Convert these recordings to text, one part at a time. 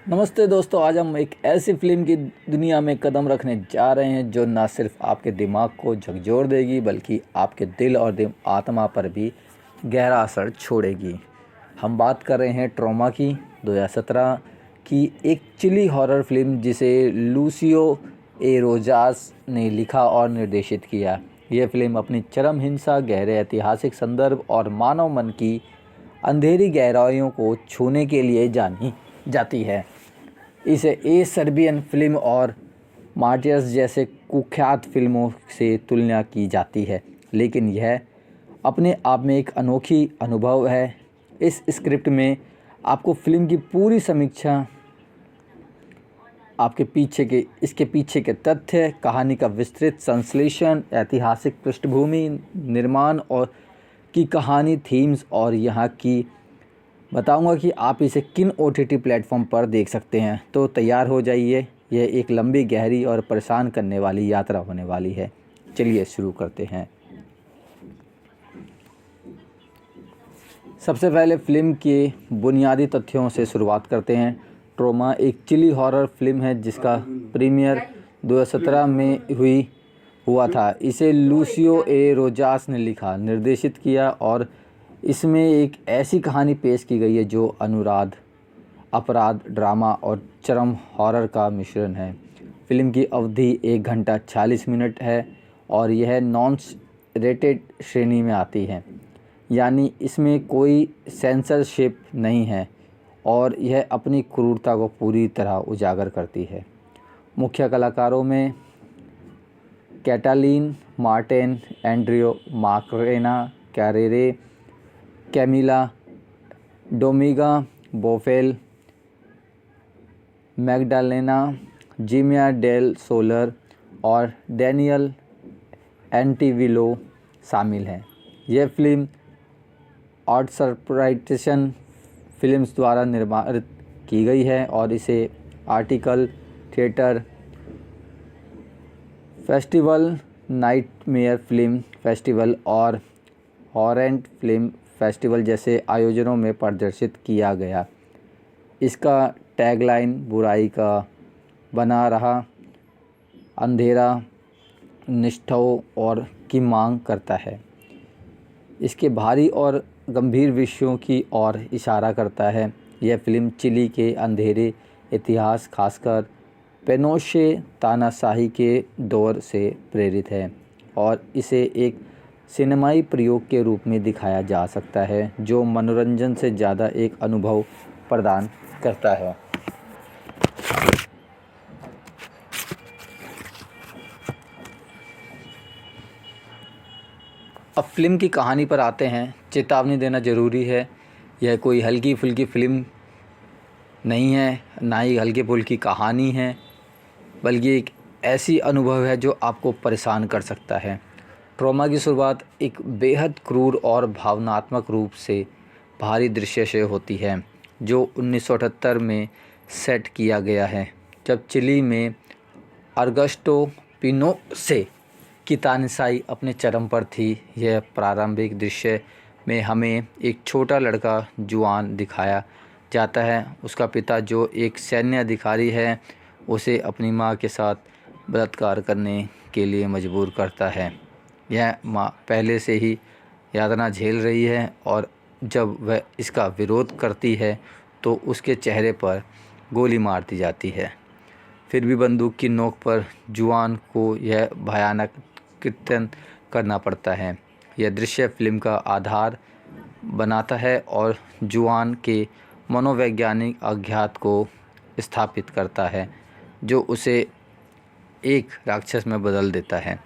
नमस्ते दोस्तों, आज हम एक ऐसी फिल्म की दुनिया में कदम रखने जा रहे हैं जो ना सिर्फ आपके दिमाग को झकझोर देगी बल्कि आपके दिल और आत्मा पर भी गहरा असर छोड़ेगी। हम बात कर रहे हैं ट्रॉमा की, 2017 की एक चिली हॉरर फिल्म जिसे लूसियो ए रोजास ने लिखा और निर्देशित किया। यह फिल्म अपनी चरम हिंसा, गहरे ऐतिहासिक संदर्भ और मानव मन की अंधेरी गहराइयों को छूने के लिए जानी जाती है। इसे ए सर्बियन फिल्म और मार्टियर्स जैसे कुख्यात फिल्मों से तुलना की जाती है, लेकिन यह अपने आप में एक अनोखी अनुभव है। इस स्क्रिप्ट में आपको फिल्म की पूरी समीक्षा, इसके पीछे के तथ्य, कहानी का विस्तृत संश्लेषण, ऐतिहासिक पृष्ठभूमि, निर्माण और की कहानी, थीम्स और यहाँ की बताऊंगा कि आप इसे किन OTT प्लेटफॉर्म पर देख सकते हैं। तो तैयार हो जाइए, यह एक लंबी, गहरी और परेशान करने वाली यात्रा होने वाली है। चलिए शुरू करते हैं। सबसे पहले फिल्म के बुनियादी तथ्यों से शुरुआत करते हैं। ट्रॉमा एक चिली हॉरर फिल्म है जिसका प्रीमियर 2017 में हुआ था। इसे लूसियो ए रोजास ने लिखा, निर्देशित किया और इसमें एक ऐसी कहानी पेश की गई है जो अनुराग, अपराध, ड्रामा और चरम हॉरर का मिश्रण है। फिल्म की अवधि 1 घंटा 40 मिनट है और यह नॉन रेटेड श्रेणी में आती है, यानी इसमें कोई सेंसरशिप नहीं है और यह अपनी क्रूरता को पूरी तरह उजागर करती है। मुख्य कलाकारों में कैटालीन Martin, एंड्रियो माकरेना कैरेरे, Camilla डोमिगा बोफेल, Magdalena, जिमिया del solar और डैनियल एंटीविलो शामिल हैं। यह फिल्म आउटसर्प्राइटेशन फिल्म्स द्वारा निर्माणित की गई है और इसे article theatre festival, nightmare film festival और हॉरेंट फिल्म फेस्टिवल जैसे आयोजनों में प्रदर्शित किया गया। इसका टैगलाइन बुराई का बना रहा, अंधेरा निष्ठाओं और की मांग करता है। इसके भारी और गंभीर विषयों की ओर इशारा करता है। यह फिल्म चिली के अंधेरे इतिहास, खासकर पेनोशे तानाशाही के दौर से प्रेरित है और इसे एक सिनेमाई प्रयोग के रूप में दिखाया जा सकता है जो मनोरंजन से ज़्यादा एक अनुभव प्रदान करता है। अब फिल्म की कहानी पर आते हैं। चेतावनी देना ज़रूरी है, यह कोई हल्की फुल्की फिल्म नहीं है, ना ही हल्की फुल्की कहानी है, बल्कि एक ऐसी अनुभव है जो आपको परेशान कर सकता है। ट्रॉमा की शुरुआत एक बेहद क्रूर और भावनात्मक रूप से भारी दृश्य से होती है जो 1978 में सेट किया गया है, जब चिली में ऑगस्टो पिनोशे की तानाशाही अपने चरम पर थी। यह प्रारंभिक दृश्य में हमें एक छोटा लड़का जुआन दिखाया जाता है। उसका पिता, जो एक सैन्य अधिकारी है, उसे अपनी मां के साथ बलात्कार करने के लिए मजबूर करता है। यह माँ पहले से ही यातना झेल रही है और जब वह इसका विरोध करती है तो उसके चेहरे पर गोली मार दी जाती है। फिर भी बंदूक की नोक पर जुआन को यह भयानक कृत्य करना पड़ता है। यह दृश्य फिल्म का आधार बनाता है और जुआन के मनोवैज्ञानिक अज्ञात को स्थापित करता है जो उसे एक राक्षस में बदल देता है।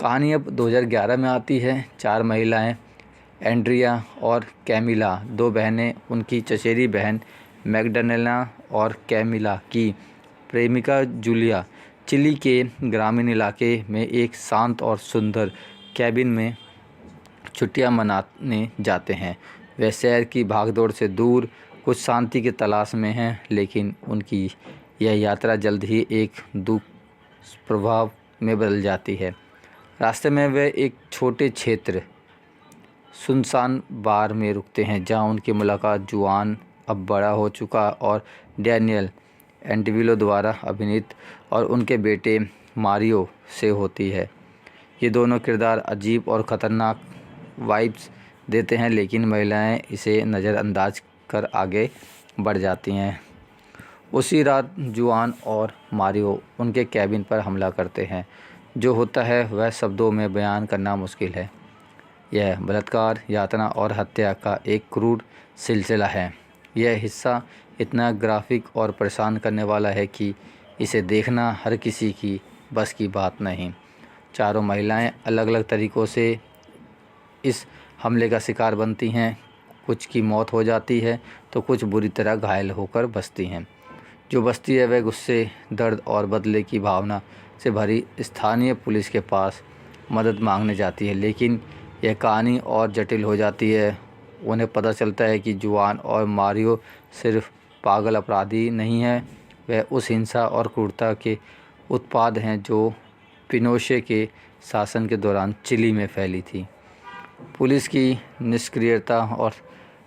कहानी अब 2011 में आती है। 4 महिलाएं, एंड्रिया और कैमिला, 2 बहनें, उनकी चचेरी बहन मैग्डालेना और कैमिला की प्रेमिका जूलिया, चिली के ग्रामीण इलाके में एक शांत और सुंदर कैबिन में छुट्टियां मनाने जाते हैं। वे शहर की भागदौड़ से दूर कुछ शांति की तलाश में हैं, लेकिन उनकी यह यात्रा जल्द ही एक दुष्प्रभाव में बदल जाती है। रास्ते में वे एक छोटे क्षेत्र सुनसान बार में रुकते हैं जहां उनकी मुलाकात जुआन, अब बड़ा हो चुका, और डैनियल एंटिविलो द्वारा अभिनीत और उनके बेटे मारियो से होती है। ये दोनों किरदार अजीब और ख़तरनाक वाइब्स देते हैं, लेकिन महिलाएं इसे नज़रअंदाज कर आगे बढ़ जाती हैं। उसी रात जुआन और मारियो उनके कैबिन पर हमला करते हैं। जो होता है वह शब्दों में बयान करना मुश्किल है। यह बलात्कार, यातना और हत्या का एक क्रूर सिलसिला है। यह हिस्सा इतना ग्राफिक और परेशान करने वाला है कि इसे देखना हर किसी की बस की बात नहीं। चारों महिलाएं अलग अलग तरीक़ों से इस हमले का शिकार बनती हैं। कुछ की मौत हो जाती है तो कुछ बुरी तरह घायल होकर बचती हैं। जो बचती है वह गुस्से, दर्द और बदले की भावना से भरी स्थानीय पुलिस के पास मदद मांगने जाती है। लेकिन यह कहानी और जटिल हो जाती है। उन्हें पता चलता है कि जुआन और मारियो सिर्फ पागल अपराधी नहीं हैं, वह उस हिंसा और क्रूरता के उत्पाद हैं जो पिनोशे के शासन के दौरान चिली में फैली थी। पुलिस की निष्क्रियता और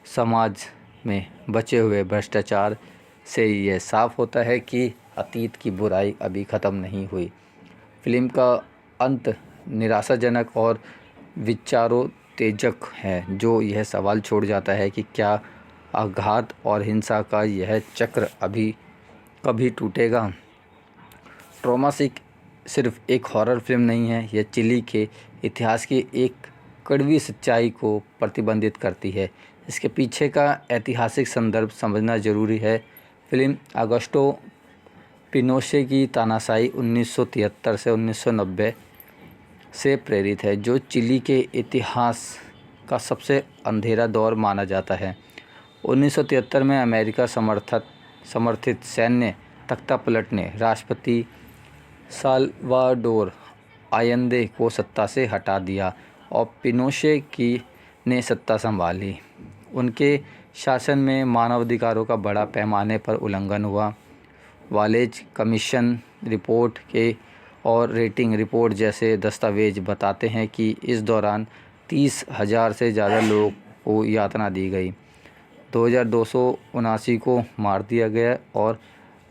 समाज में बचे हुए भ्रष्टाचार से यह साफ होता है कि अतीत की बुराई अभी ख़त्म नहीं हुई। फिल्म का अंत निराशाजनक और विचारोत्तेजक है, जो यह सवाल छोड़ जाता है कि क्या आघात और हिंसा का यह चक्र अभी कभी टूटेगा। ट्रॉमा सिर्फ एक हॉरर फिल्म नहीं है, यह चिली के इतिहास की एक कड़वी सच्चाई को प्रतिबिंबित करती है। इसके पीछे का ऐतिहासिक संदर्भ समझना ज़रूरी है। फिल्म ऑगस्टो पिनोशे की तानाशाही 1973 से 1990 से प्रेरित है, जो चिली के इतिहास का सबसे अंधेरा दौर माना जाता है। 1973 में अमेरिका समर्थित सैन्य तख्तापलट ने राष्ट्रपति साल्वाडोर आयंदे को सत्ता से हटा दिया और पिनोशे ने सत्ता संभाली। उनके शासन में मानवाधिकारों का बड़ा पैमाने पर उल्लंघन हुआ। वालेज कमीशन रिपोर्ट के और रेटिंग रिपोर्ट जैसे दस्तावेज बताते हैं कि इस दौरान 30,000 से ज़्यादा लोगों को यातना दी गई, 2,279 को मार दिया गया और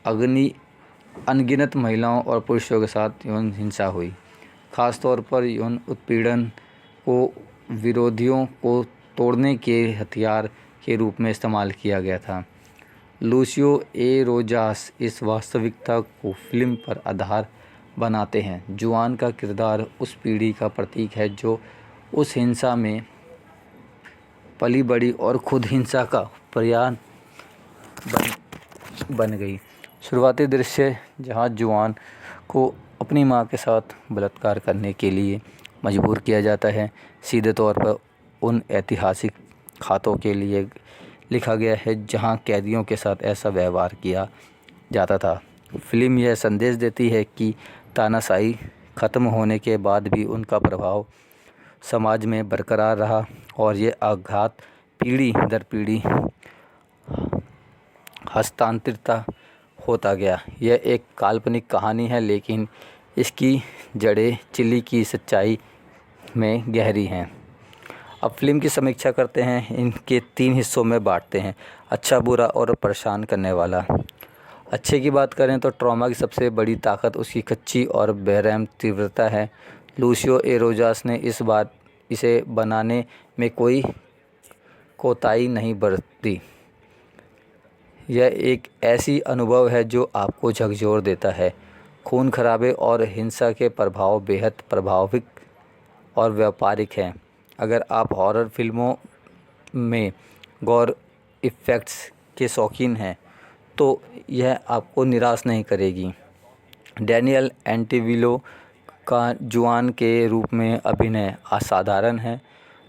अनगिनत महिलाओं और पुरुषों के साथ यौन हिंसा हुई। ख़ासतौर पर यौन उत्पीड़न को विरोधियों को तोड़ने के हथियार के रूप में इस्तेमाल किया गया था। लूसियो ए रोजास इस वास्तविकता को फिल्म पर आधार बनाते हैं। जुआन का किरदार उस पीढ़ी का प्रतीक है जो उस हिंसा में पली बड़ी और खुद हिंसा का प्रयास बन गई। शुरुआती दृश्य जहां जुआन को अपनी मां के साथ बलात्कार करने के लिए मजबूर किया जाता है, सीधे तौर पर उन ऐतिहासिक खातों के लिए लिखा गया है जहां कैदियों के साथ ऐसा व्यवहार किया जाता था। फिल्म यह संदेश देती है कि तानाशाही ख़त्म होने के बाद भी उनका प्रभाव समाज में बरकरार रहा और ये आघात पीढ़ी दर पीढ़ी हस्तांतरित होता गया। यह एक काल्पनिक कहानी है, लेकिन इसकी जड़ें चिली की सच्चाई में गहरी हैं। अब फिल्म की समीक्षा करते हैं। इनके 3 हिस्सों में बांटते हैं: अच्छा, बुरा और परेशान करने वाला। अच्छे की बात करें तो ट्रॉमा की सबसे बड़ी ताकत उसकी कच्ची और बेरहम तीव्रता है। लूसियो ए रोजास ने इस बार इसे बनाने में कोई कोताही नहीं बरती। यह एक ऐसी अनुभव है जो आपको झकझोर देता है। खून खराबे और हिंसा के प्रभाव बेहद प्रभाविक और व्यापारिक हैं। अगर आप हॉरर फिल्मों में गौर इफ़ेक्ट्स के शौकीन हैं तो यह आपको निराश नहीं करेगी। डैनियल एंटिविलो का जुआन के रूप में अभिनय असाधारण है।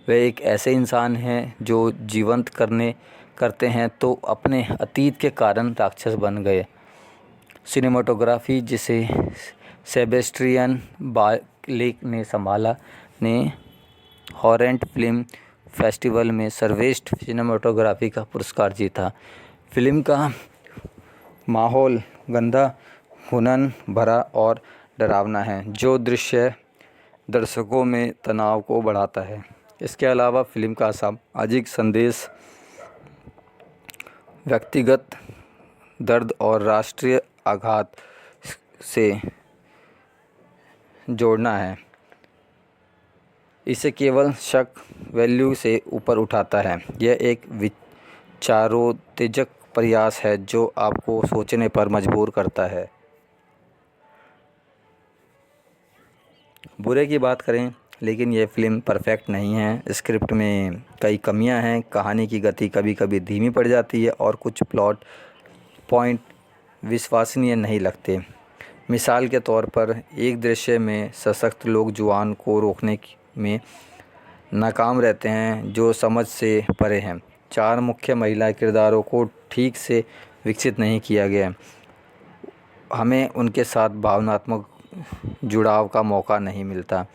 वे एक ऐसे इंसान हैं जो जीवंत करते हैं तो अपने अतीत के कारण राक्षस बन गए। सिनेमाटोग्राफी, जिसे सेबेस्टियन बालेक ने संभाला, ने हॉरेंट फिल्म फेस्टिवल में सर्वश्रेष्ठ सिनेमाटोग्राफी का पुरस्कार जीता। फिल्म का माहौल गंदा, घुनन भरा और डरावना है, जो दर्शकों में तनाव को बढ़ाता है। इसके अलावा फिल्म का सामाजिक संदेश, व्यक्तिगत दर्द और राष्ट्रीय आघात से जोड़ना है। इसे केवल शक वैल्यू से ऊपर उठाता है। यह एक विचारोत्तेजक प्रयास है जो आपको सोचने पर मजबूर करता है। बुरे की बात करें, लेकिन यह फ़िल्म परफेक्ट नहीं है। स्क्रिप्ट में कई कमियां हैं, कहानी की गति कभी कभी धीमी पड़ जाती है और कुछ प्लॉट पॉइंट विश्वसनीय नहीं लगते। मिसाल के तौर पर, एक दृश्य में सशक्त लोग जुआन को रोकने में नाकाम रहते हैं जो समझ से परे हैं। 4 मुख्य महिला किरदारों को ठीक से विकसित नहीं किया गया। हमें उनके साथ भावनात्मक जुड़ाव का मौका नहीं मिलता।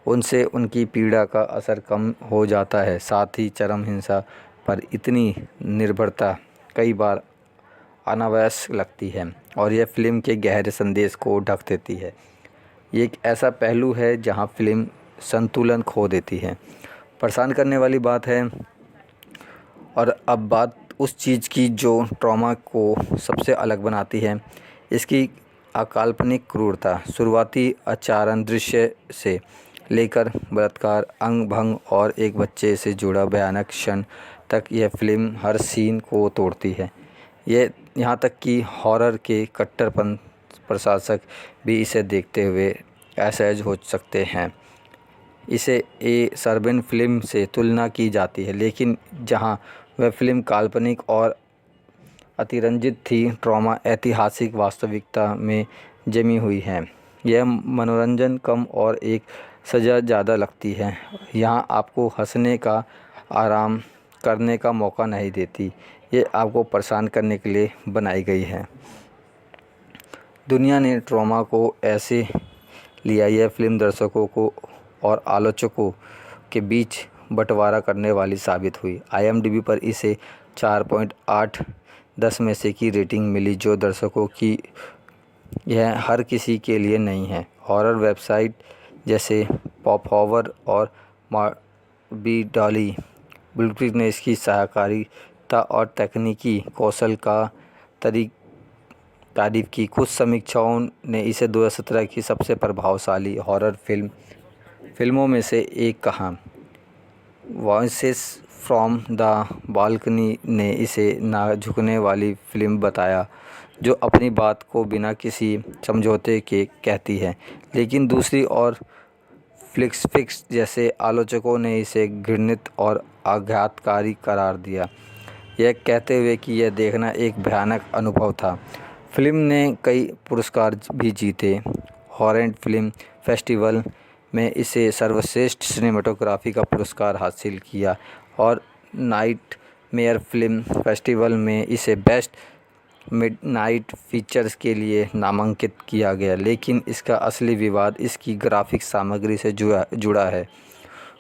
उनसे उनकी पीड़ा का असर कम हो जाता है। साथ ही चरम हिंसा पर इतनी निर्भरता कई बार अनावश्यक लगती है और यह फ़िल्म के गहरे संदेश को ढक देती है। ये एक ऐसा पहलू है जहां फ़िल्म संतुलन खो देती है। परेशान करने वाली बात है। और अब बात उस चीज़ की जो ट्रॉमा को सबसे अलग बनाती है, इसकी अकाल्पनिक क्रूरता। शुरुआती आचरण दृश्य से लेकर बलात्कार, अंग भंग और एक बच्चे से जुड़ा भयानक क्षण तक यह फ़िल्म हर सीन को तोड़ती है। यहाँ तक कि हॉरर के कट्टरपंथ प्रशंसक भी इसे देखते हुए असहज हो सकते हैं। इसे ए सर्बियन फ़िल्म से तुलना की जाती है, लेकिन जहां वह फ़िल्म काल्पनिक और अतिरंजित थी, ट्रॉमा ऐतिहासिक वास्तविकता में जमी हुई है। यह मनोरंजन कम और एक सज़ा ज़्यादा लगती है। यहाँ आपको हंसने का, आराम करने का मौका नहीं देती। ये आपको परेशान करने के लिए बनाई गई है। दुनिया ने ट्रॉमा को ऐसे लिया। यह फ़िल्म दर्शकों को और आलोचकों के बीच बंटवारा करने वाली साबित हुई। IMDb पर इसे 4.8/10 में से की रेटिंग मिली, जो दर्शकों की यह हर किसी के लिए नहीं है। हॉरर वेबसाइट जैसे पॉपहॉवर और मॉर्बिडली बुलक्रिक ने इसकी सहकारिता और तकनीकी कौशल का तारीफ की। कुछ समीक्षाओं ने इसे 2017 की सबसे प्रभावशाली हॉरर फिल्मों में से एक कहा। वॉइसेस फ्रॉम द बालकनी ने इसे ना झुकने वाली फिल्म बताया, जो अपनी बात को बिना किसी समझौते के कहती है। लेकिन दूसरी ओर फ्लिक्स जैसे आलोचकों ने इसे घृणित और आघातकारी करार दिया, यह कहते हुए कि यह देखना एक भयानक अनुभव था। फिल्म ने कई पुरस्कार भी जीते। हॉरर फिल्म फेस्टिवल में इसे सर्वश्रेष्ठ सिनेमेटोग्राफी का पुरस्कार हासिल किया और नाइटमेयर फिल्म फेस्टिवल में इसे बेस्ट मिडनाइट फीचर्स के लिए नामांकित किया गया। लेकिन इसका असली विवाद इसकी ग्राफिक सामग्री से जुड़ा है।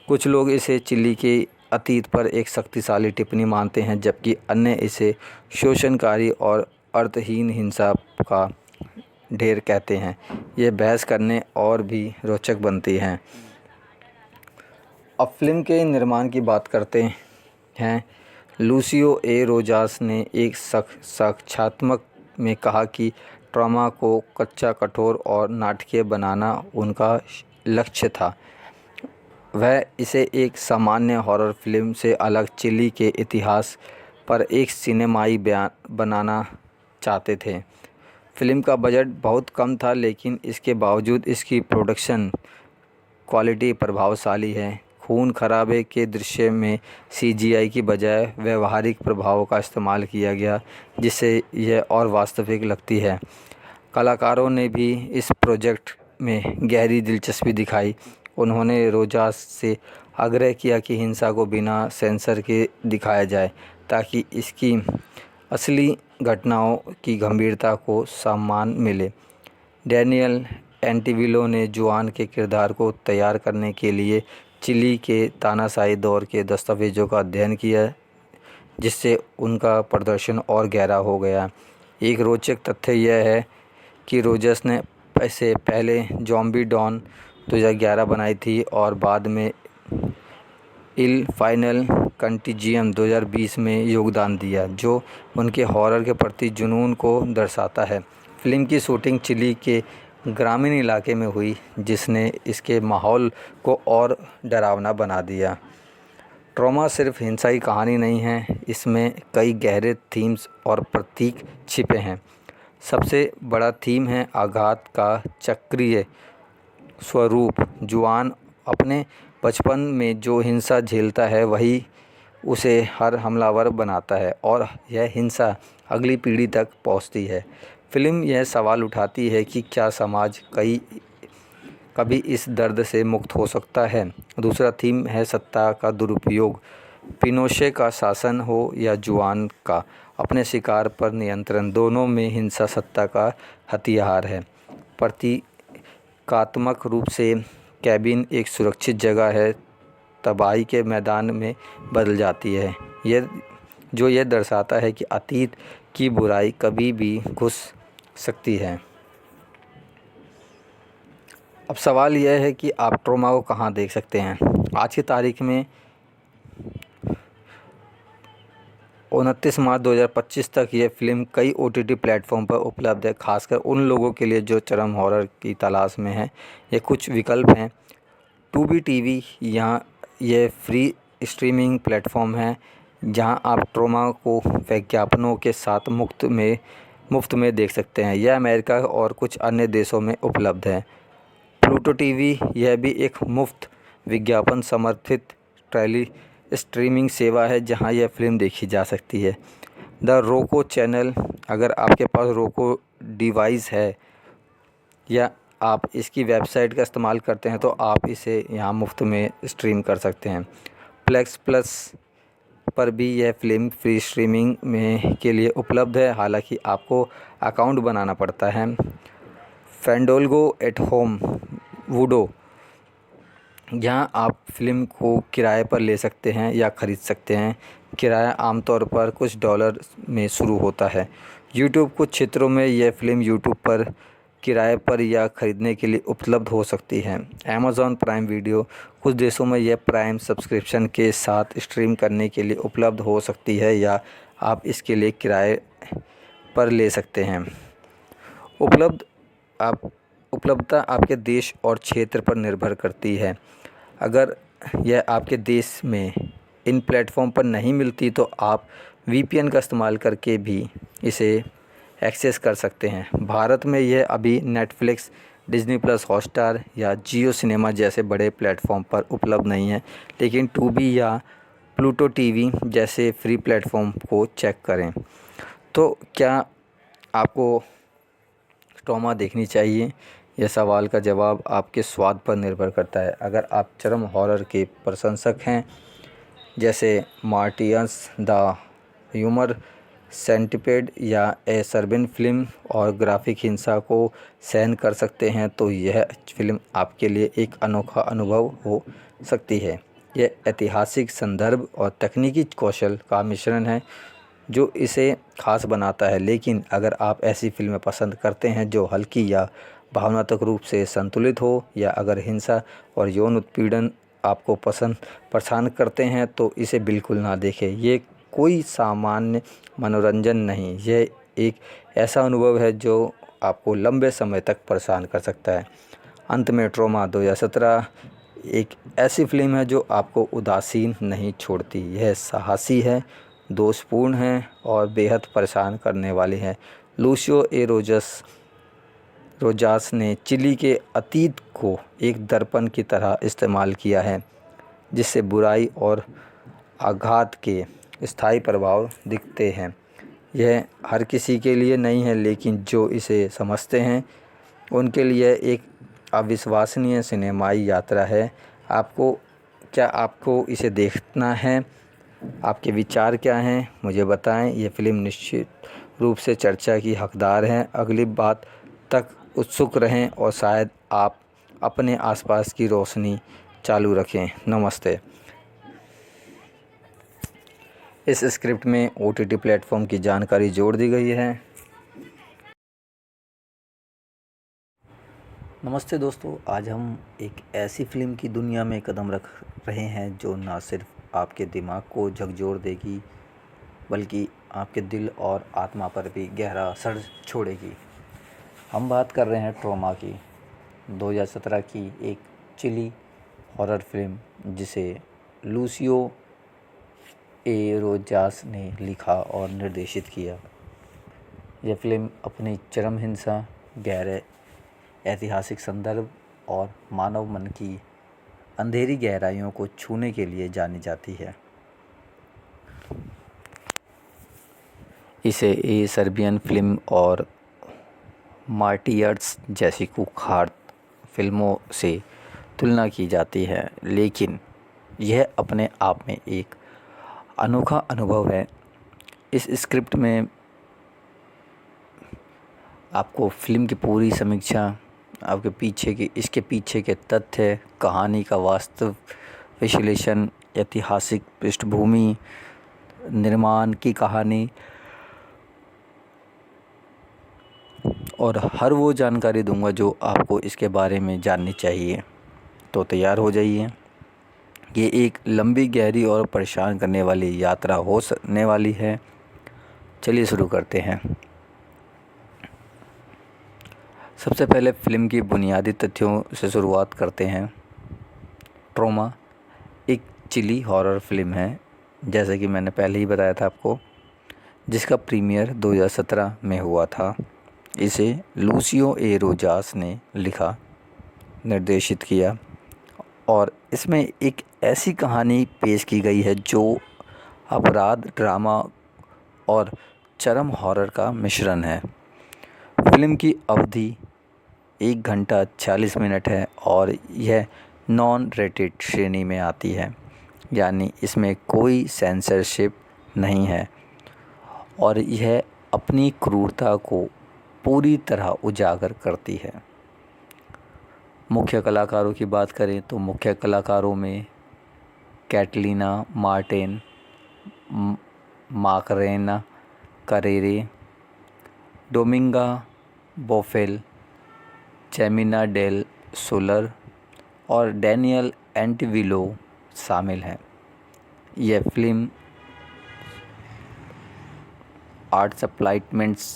कुछ लोग इसे चिली के अतीत पर एक शक्तिशाली टिप्पणी मानते हैं, जबकि अन्य इसे शोषणकारी और अर्थहीन हिंसा का ढेर कहते हैं। ये बहस करने और भी रोचक बनती है। अब फिल्म के निर्माण की बात करते हैं। लूसियो ए रोजास ने एक साक्षात्कार में कहा कि ट्रॉमा को कच्चा, कठोर और नाटकीय बनाना उनका लक्ष्य था। वह इसे एक सामान्य हॉरर फिल्म से अलग चिली के इतिहास पर एक सिनेमाई बयान बनाना चाहते थे। फिल्म का बजट बहुत कम था, लेकिन इसके बावजूद इसकी प्रोडक्शन क्वालिटी प्रभावशाली है। खून खराबे के दृश्य में CGI की बजाय व्यवहारिक प्रभावों का इस्तेमाल किया गया, जिससे यह और वास्तविक लगती है। कलाकारों ने भी इस प्रोजेक्ट में गहरी दिलचस्पी दिखाई। उन्होंने रोजास से आग्रह किया कि हिंसा को बिना सेंसर के दिखाया जाए, ताकि इसकी असली घटनाओं की गंभीरता को सम्मान मिले। डैनियल एंटिविलो ने जुआन के किरदार को तैयार करने के लिए चिली के तानाशाही दौर के दस्तावेज़ों का अध्ययन किया, जिससे उनका प्रदर्शन और गहरा हो गया। एक रोचक तथ्य यह है कि रोजर्स ने इससे पहले ज़ॉम्बी डॉन 2011 बनाई थी और बाद में इल फाइनल कंटिजियम 2020 में योगदान दिया, जो उनके हॉरर के प्रति जुनून को दर्शाता है। फिल्म की शूटिंग चिली के ग्रामीण इलाके में हुई, जिसने इसके माहौल को और डरावना बना दिया। ट्रॉमा सिर्फ हिंसा की कहानी नहीं है, इसमें कई गहरे थीम्स और प्रतीक छिपे हैं। सबसे बड़ा थीम है आघात का चक्रीय स्वरूप। जुआन अपने बचपन में जो हिंसा झेलता है वही उसे हर हमलावर बनाता है, और यह हिंसा अगली पीढ़ी तक पहुंचती है। फिल्म यह सवाल उठाती है कि क्या समाज कभी इस दर्द से मुक्त हो सकता है। दूसरा थीम है सत्ता का दुरुपयोग। पिनोशे का शासन हो या जुआन का अपने शिकार पर नियंत्रण, दोनों में हिंसा सत्ता का हथियार है। प्रतीकात्मक रूप से कैबिन एक सुरक्षित जगह है, तबाही के मैदान में बदल जाती है। यह दर्शाता है कि अतीत की बुराई कभी भी घुस सकती है। अब सवाल यह है कि आप ट्रॉमा को कहाँ देख सकते हैं। आज की तारीख में 29 मार्च 2025 तक यह फ़िल्म कई OTT प्लेटफॉर्म पर उपलब्ध है, खासकर उन लोगों के लिए जो चरम हॉरर की तलाश में हैं। ये कुछ विकल्प हैं। टूबी टीवी, यहाँ यह फ्री स्ट्रीमिंग प्लेटफॉर्म है जहाँ आप ट्रॉमा को विज्ञापनों के साथ मुफ्त में देख सकते हैं। यह अमेरिका और कुछ अन्य देशों में उपलब्ध है। प्लूटो टीवी, यह भी एक मुफ्त विज्ञापन समर्थित टेली स्ट्रीमिंग सेवा है जहां यह फ़िल्म देखी जा सकती है। द रोको चैनल, अगर आपके पास रोको डिवाइस है या आप इसकी वेबसाइट का इस्तेमाल करते हैं तो आप इसे यहाँ मुफ्त में स्ट्रीम कर सकते हैं। प्लेक्स प्लस पर भी यह फ़िल्म फ्री स्ट्रीमिंग में के लिए उपलब्ध है, हालांकि आपको अकाउंट बनाना पड़ता है। फैंडोंगो एट होम वूडो, यहाँ आप फ़िल्म को किराए पर ले सकते हैं या ख़रीद सकते हैं। किराया आमतौर पर कुछ डॉलर में शुरू होता है। यूट्यूब, कुछ क्षेत्रों में यह फ़िल्म यूट्यूब पर किराए पर या ख़रीदने के लिए उपलब्ध हो सकती है। अमेज़ॉन प्राइम वीडियो, कुछ देशों में यह प्राइम सब्सक्रिप्शन के साथ स्ट्रीम करने के लिए उपलब्ध हो सकती है या आप इसके लिए किराए पर ले सकते हैं। उपलब्धता आपके देश और क्षेत्र पर निर्भर करती है। अगर यह आपके देश में इन प्लेटफॉर्म पर नहीं मिलती तो आप VPN का इस्तेमाल करके भी इसे एक्सेस कर सकते हैं। भारत में यह अभी नेटफ्लिक्स, डिज़नी प्लस हॉटस्टार या जियो सिनेमा जैसे बड़े प्लेटफॉर्म पर उपलब्ध नहीं है, लेकिन टूबी या प्लूटो टीवी जैसे फ्री प्लेटफॉर्म को चेक करें। तो क्या आपको ट्रॉमा देखनी चाहिए? यह सवाल का जवाब आपके स्वाद पर निर्भर करता है। अगर आप चरम हॉरर के प्रशंसक हैं, जैसे मार्टियंस, द ह्यूमर सेंटिपेड या ए सर्बियन फिल्म, और ग्राफिक हिंसा को सहन कर सकते हैं, तो यह फिल्म आपके लिए एक अनोखा अनुभव हो सकती है। यह ऐतिहासिक संदर्भ और तकनीकी कौशल का मिश्रण है जो इसे खास बनाता है। लेकिन अगर आप ऐसी फिल्में पसंद करते हैं जो हल्की या भावनात्मक रूप से संतुलित हो, या अगर हिंसा और यौन उत्पीड़न आपको परेशान करते हैं, तो इसे बिल्कुल ना देखें। ये कोई सामान्य मनोरंजन नहीं, यह एक ऐसा अनुभव है जो आपको लंबे समय तक परेशान कर सकता है। अंत में, ट्रॉमा 2017 एक ऐसी फिल्म है जो आपको उदासीन नहीं छोड़ती। यह साहसी है, दोषपूर्ण है और बेहद परेशान करने वाली है। लूसियो ए रोजास ने चिली के अतीत को एक दर्पण की तरह इस्तेमाल किया है, जिससे बुराई और आघात के स्थायी प्रभाव दिखते हैं। यह हर किसी के लिए नहीं है, लेकिन जो इसे समझते हैं उनके लिए एक अविश्वसनीय सिनेमाई यात्रा है। क्या आपको इसे देखना है? आपके विचार क्या हैं, मुझे बताएं। ये फ़िल्म निश्चित रूप से चर्चा की हकदार है। अगली बात तक उत्सुक रहें और शायद आप अपने आसपास की रोशनी चालू रखें। नमस्ते। इस स्क्रिप्ट में OTT प्लेटफॉर्म की जानकारी जोड़ दी गई है। नमस्ते दोस्तों, आज हम एक ऐसी फ़िल्म की दुनिया में कदम रख रहे हैं जो ना सिर्फ आपके दिमाग को झकझोर देगी बल्कि आपके दिल और आत्मा पर भी गहरा असर छोड़ेगी। हम बात कर रहे हैं ट्रॉमा की, 2017 की एक चिली हॉरर फिल्म जिसे लूसियो ए रोजास ने लिखा और निर्देशित किया। यह फिल्म अपनी चरम हिंसा, गहरे ऐतिहासिक संदर्भ और मानव मन की अंधेरी गहराइयों को छूने के लिए जानी जाती है। इसे ए सर्बियन फिल्म और मार्टियर्स जैसी कुख्यात फिल्मों से तुलना की जाती है, लेकिन यह अपने आप में एक अनोखा अनुभव है। इस स्क्रिप्ट में आपको फिल्म की पूरी समीक्षा, इसके पीछे के तथ्य, कहानी का वास्तव विश्लेषण, ऐतिहासिक पृष्ठभूमि, निर्माण की कहानी और हर वो जानकारी दूंगा जो आपको इसके बारे में जाननी चाहिए। तो तैयार हो जाइए। ये एक लंबी, गहरी और परेशान करने वाली यात्रा होने वाली है। चलिए शुरू करते हैं। सबसे पहले फिल्म की बुनियादी तथ्यों से शुरुआत करते हैं। ट्रॉमा एक चिली हॉरर फिल्म है, जैसे कि मैंने पहले ही बताया था आपको, जिसका प्रीमियर 2017 में हुआ था। इसे लूसियो ए रोजास ने लिखा, निर्देशित किया और इसमें एक ऐसी कहानी पेश की गई है जो अपराध, ड्रामा और चरम हॉरर का मिश्रण है। फिल्म की अवधि 1 घंटा 40 मिनट है और यह नॉन रेटेड श्रेणी में आती है, यानी इसमें कोई सेंसरशिप नहीं है और यह अपनी क्रूरता को पूरी तरह उजागर करती है। मुख्य कलाकारों की बात करें तो मुख्य कलाकारों में कैटलीना मार्टिन, माकरेना करेरे, डोमिंगा बोफेल, जेमिना डेल सोलर और डैनियल एंटिविलो शामिल हैं। यह फिल्म आर्ट सप्लाइमेंट्स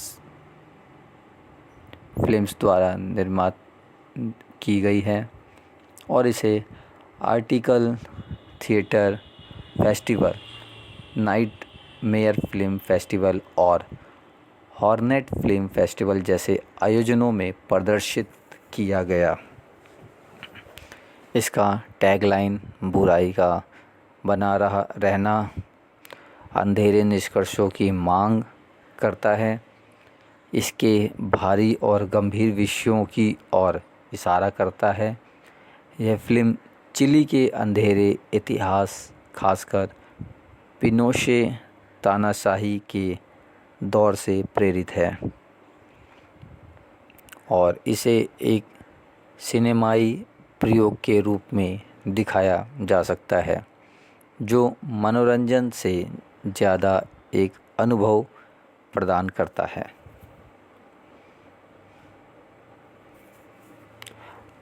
फिल्म्स द्वारा निर्मित की गई है और इसे article theatre festival, night mayor film festival और हॉर्नेट फिल्म फेस्टिवल जैसे आयोजनों में प्रदर्शित किया गया। इसका टैगलाइन बुराई का बना रहना अंधेरे निष्कर्षों की मांग करता है। इसके भारी और गंभीर विषयों की ओर इशारा करता है। यह फिल्म चिली के अंधेरे इतिहास, खासकर पिनोशे तानाशाही के दौर से प्रेरित है और इसे एक सिनेमाई प्रयोग के रूप में दिखाया जा सकता है जो मनोरंजन से ज़्यादा एक अनुभव प्रदान करता है।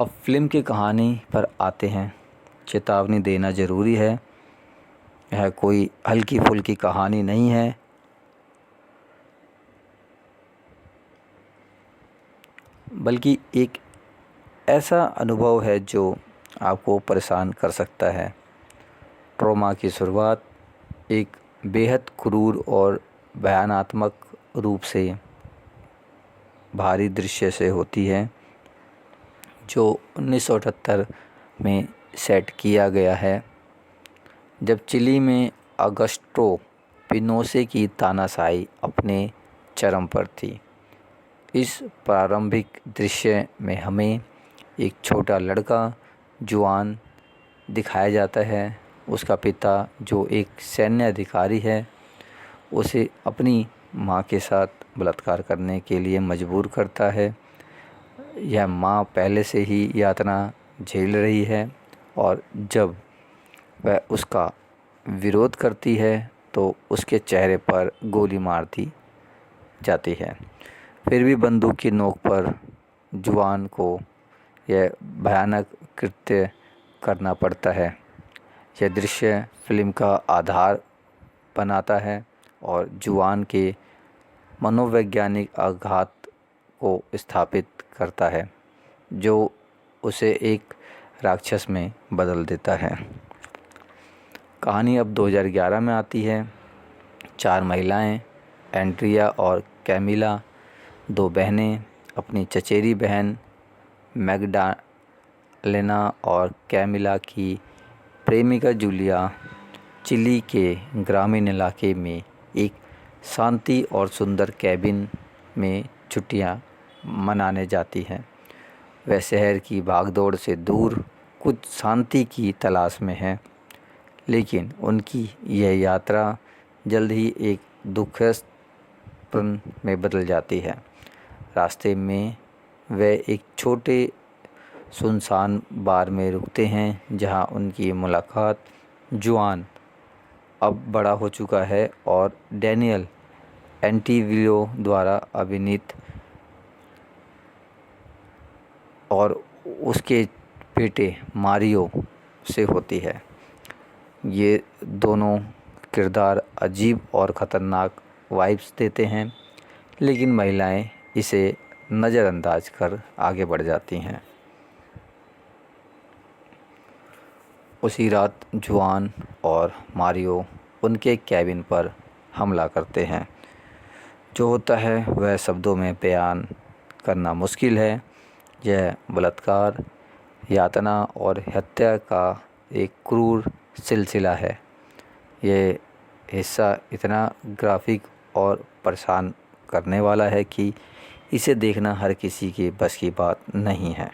अब फिल्म की कहानी पर आते हैं। चेतावनी देना ज़रूरी है, यह कोई हल्की फुल्की कहानी नहीं है। बल्कि एक ऐसा अनुभव है जो आपको परेशान कर सकता है। ट्रॉमा की शुरुआत एक बेहद क्रूर और भयानक रूप से भारी दृश्य से होती है जो 1978 में सेट किया गया है, जब चिली में अगस्टो पिनोशे की तानाशाही अपने चरम पर थी। इस प्रारंभिक दृश्य में हमें एक छोटा लड़का जुआन दिखाया जाता है। उसका पिता, जो एक सैन्य अधिकारी है, उसे अपनी मां के साथ बलात्कार करने के लिए मजबूर करता है। यह मां पहले से ही यातना झेल रही है और जब वह उसका विरोध करती है तो उसके चेहरे पर गोली मार दी जाती है। फिर भी बंदूक की नोक पर जुआन को यह भयानक कृत्य करना पड़ता है। यह दृश्य फिल्म का आधार बनाता है और जुआन के मनोवैज्ञानिक आघात को स्थापित करता है, जो उसे एक राक्षस में बदल देता है। कहानी अब 2011 में आती है। 4 महिलाएं, एंड्रिया और कैमिला, 2 बहनें, अपनी चचेरी बहन मैग्डालेना और कैमिला की प्रेमिका जूलिया चिली के ग्रामीण इलाके में एक शांति और सुंदर कैबिन में छुट्टियां मनाने जाती हैं। वह शहर की भागदौड़ से दूर कुछ शांति की तलाश में है, लेकिन उनकी यह यात्रा जल्द ही एक दुखद में बदल जाती है। रास्ते में वे एक छोटे सुनसान बार में रुकते हैं, जहां उनकी मुलाकात जुआन, अब बड़ा हो चुका है, और डैनियल एंटीविलो द्वारा अभिनीत और उसके बेटे मारियो से होती है। ये दोनों किरदार अजीब और ख़तरनाक वाइब्स देते हैं, लेकिन महिलाएं इसे नज़रअंदाज कर आगे बढ़ जाती हैं। उसी रात जुआन और मारियो उनके कैबिन पर हमला करते हैं। जो होता है वह शब्दों में बयान करना मुश्किल है। यह बलात्कार, यातना और हत्या का एक क्रूर सिलसिला है। यह हिस्सा इतना ग्राफिक और परेशान करने वाला है कि इसे देखना हर किसी के बस की बात नहीं है।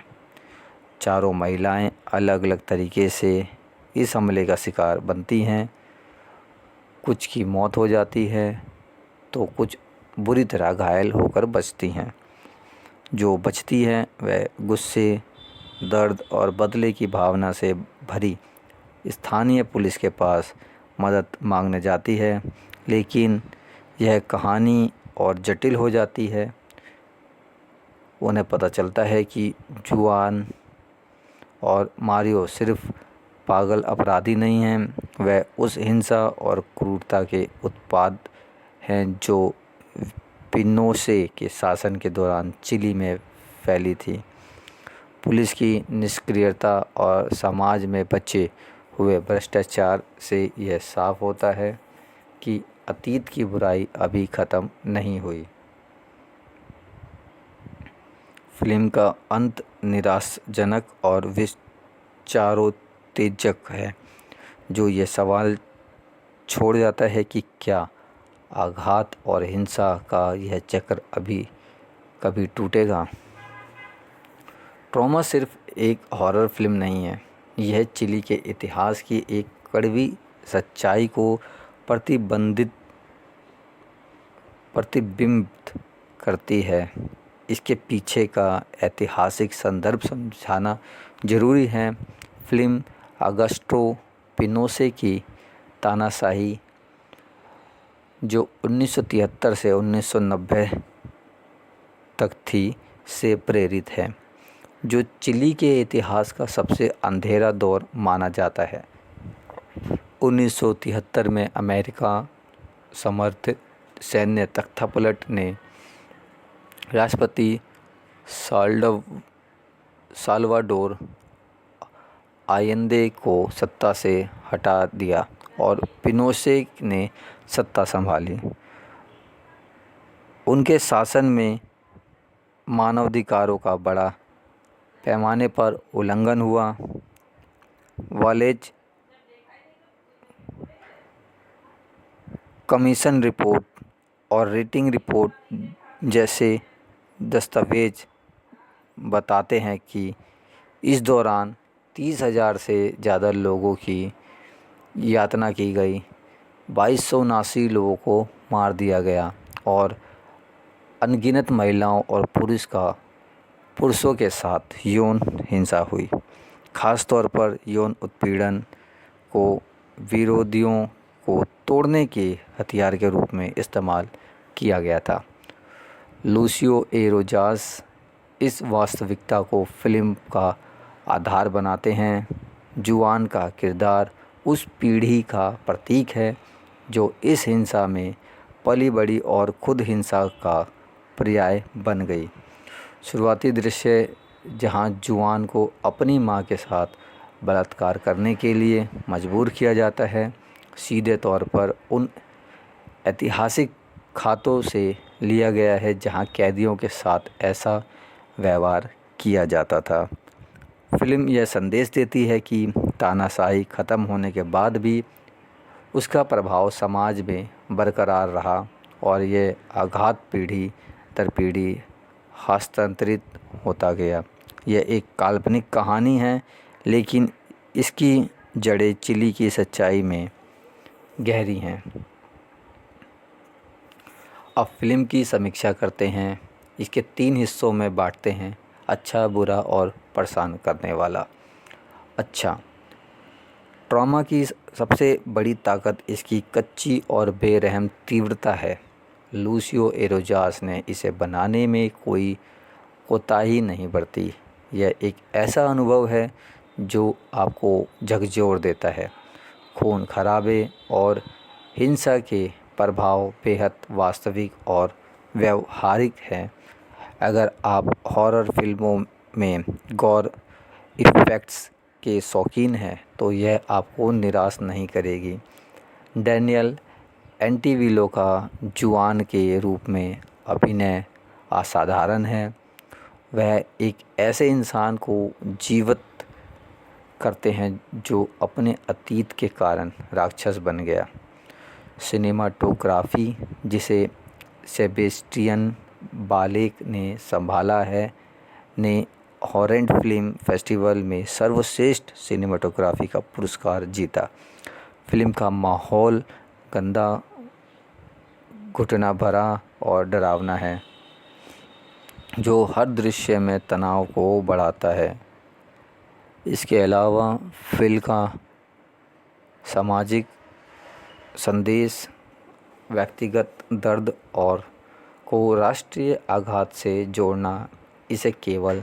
चारों महिलाएं अलग अलग तरीके से इस हमले का शिकार बनती हैं। कुछ की मौत हो जाती है तो कुछ बुरी तरह घायल होकर बचती हैं। जो बचती हैं वह गुस्से, दर्द और बदले की भावना से भरी स्थानीय पुलिस के पास मदद मांगने जाती है, लेकिन यह कहानी और जटिल हो जाती है। उन्हें पता चलता है कि जुआन और मारियो सिर्फ पागल अपराधी नहीं हैं, वह उस हिंसा और क्रूरता के उत्पाद हैं जो पिनोशे के शासन के दौरान चिली में फैली थी। पुलिस की निष्क्रियता और समाज में बचे हुए भ्रष्टाचार से यह साफ होता है कि अतीत की बुराई अभी ख़त्म नहीं हुई। फिल्म का अंत निराशाजनक और विचारोत्तेजक है, जो ये सवाल छोड़ जाता है कि क्या आघात और हिंसा का यह चक्र अभी कभी टूटेगा। ट्रॉमा सिर्फ एक हॉरर फिल्म नहीं है, यह चिली के इतिहास की एक कड़वी सच्चाई को प्रतिबिंबित करती है। इसके पीछे का ऐतिहासिक संदर्भ समझाना जरूरी है। फिल्म ऑगस्टो पिनोशे की तानाशाही, जो 1973 से 1990 तक थी, से प्रेरित है, जो चिली के इतिहास का सबसे अंधेरा दौर माना जाता है। 1973 में अमेरिका समर्थित सैन्य तख्तापलट ने राष्ट्रपति साल्वाडोर आयेंदे को सत्ता से हटा दिया और पिनोशे ने सत्ता संभाली। उनके शासन में मानवाधिकारों का बड़ा पैमाने पर उल्लंघन हुआ। वालेज कमीशन रिपोर्ट और रेटिंग रिपोर्ट जैसे दस्तावेज बताते हैं कि इस दौरान 30,000 से ज़्यादा लोगों की यातना की गई, 2279 लोगों को मार दिया गया और अनगिनत महिलाओं और पुरुषों के साथ यौन हिंसा हुई। ख़ास तौर पर यौन उत्पीड़न को विरोधियों को तोड़ने के हथियार के रूप में इस्तेमाल किया गया था। लूसियो ए रोजास इस वास्तविकता को फिल्म का आधार बनाते हैं। जुआन का किरदार उस पीढ़ी का प्रतीक है जो इस हिंसा में पली बड़ी और खुद हिंसा का पर्याय बन गई। शुरुआती दृश्य जहां जुआन को अपनी मां के साथ बलात्कार करने के लिए मजबूर किया जाता है, सीधे तौर पर उन ऐतिहासिक खातों से लिया गया है जहां कैदियों के साथ ऐसा व्यवहार किया जाता था। फिल्म यह संदेश देती है कि तानाशाही ख़त्म होने के बाद भी उसका प्रभाव समाज में बरकरार रहा और ये आघात पीढ़ी दर पीढ़ी हस्तांतरित होता गया। यह एक काल्पनिक कहानी है, लेकिन इसकी जड़ें चिली की सच्चाई में गहरी हैं। अब फिल्म की समीक्षा करते हैं। इसके 3 हिस्सों में बांटते हैं: अच्छा, बुरा और परेशान करने वाला। अच्छा, ट्रॉमा की सबसे बड़ी ताकत इसकी कच्ची और बेरहम तीव्रता है। लूसियो एरोजास ने इसे बनाने में कोई कोताही नहीं बरती। यह एक ऐसा अनुभव है जो आपको झकझोर देता है। खून खराबे और हिंसा के प्रभाव बेहद वास्तविक और व्यवहारिक हैं। अगर आप हॉरर फिल्मों में गौर इफ़ेक्ट्स के शौकीन हैं तो यह आपको निराश नहीं करेगी। डैनियल एंटीविलो का जुआन के रूप में अभिनय असाधारण है। वह एक ऐसे इंसान को जीवित करते हैं जो अपने अतीत के कारण राक्षस बन गया। सिनेमाटोग्राफी, जिसे सेबेस्टियन बालेक ने संभाला है, ने हॉरेंट फिल्म फेस्टिवल में सर्वश्रेष्ठ सिनेमाटोग्राफी का पुरस्कार जीता। फिल्म का माहौल गंदा, घुटना भरा और डरावना है, जो हर दृश्य में तनाव को बढ़ाता है। इसके अलावा फिल्म का सामाजिक संदेश, व्यक्तिगत दर्द और को राष्ट्रीय आघात से जोड़ना इसे केवल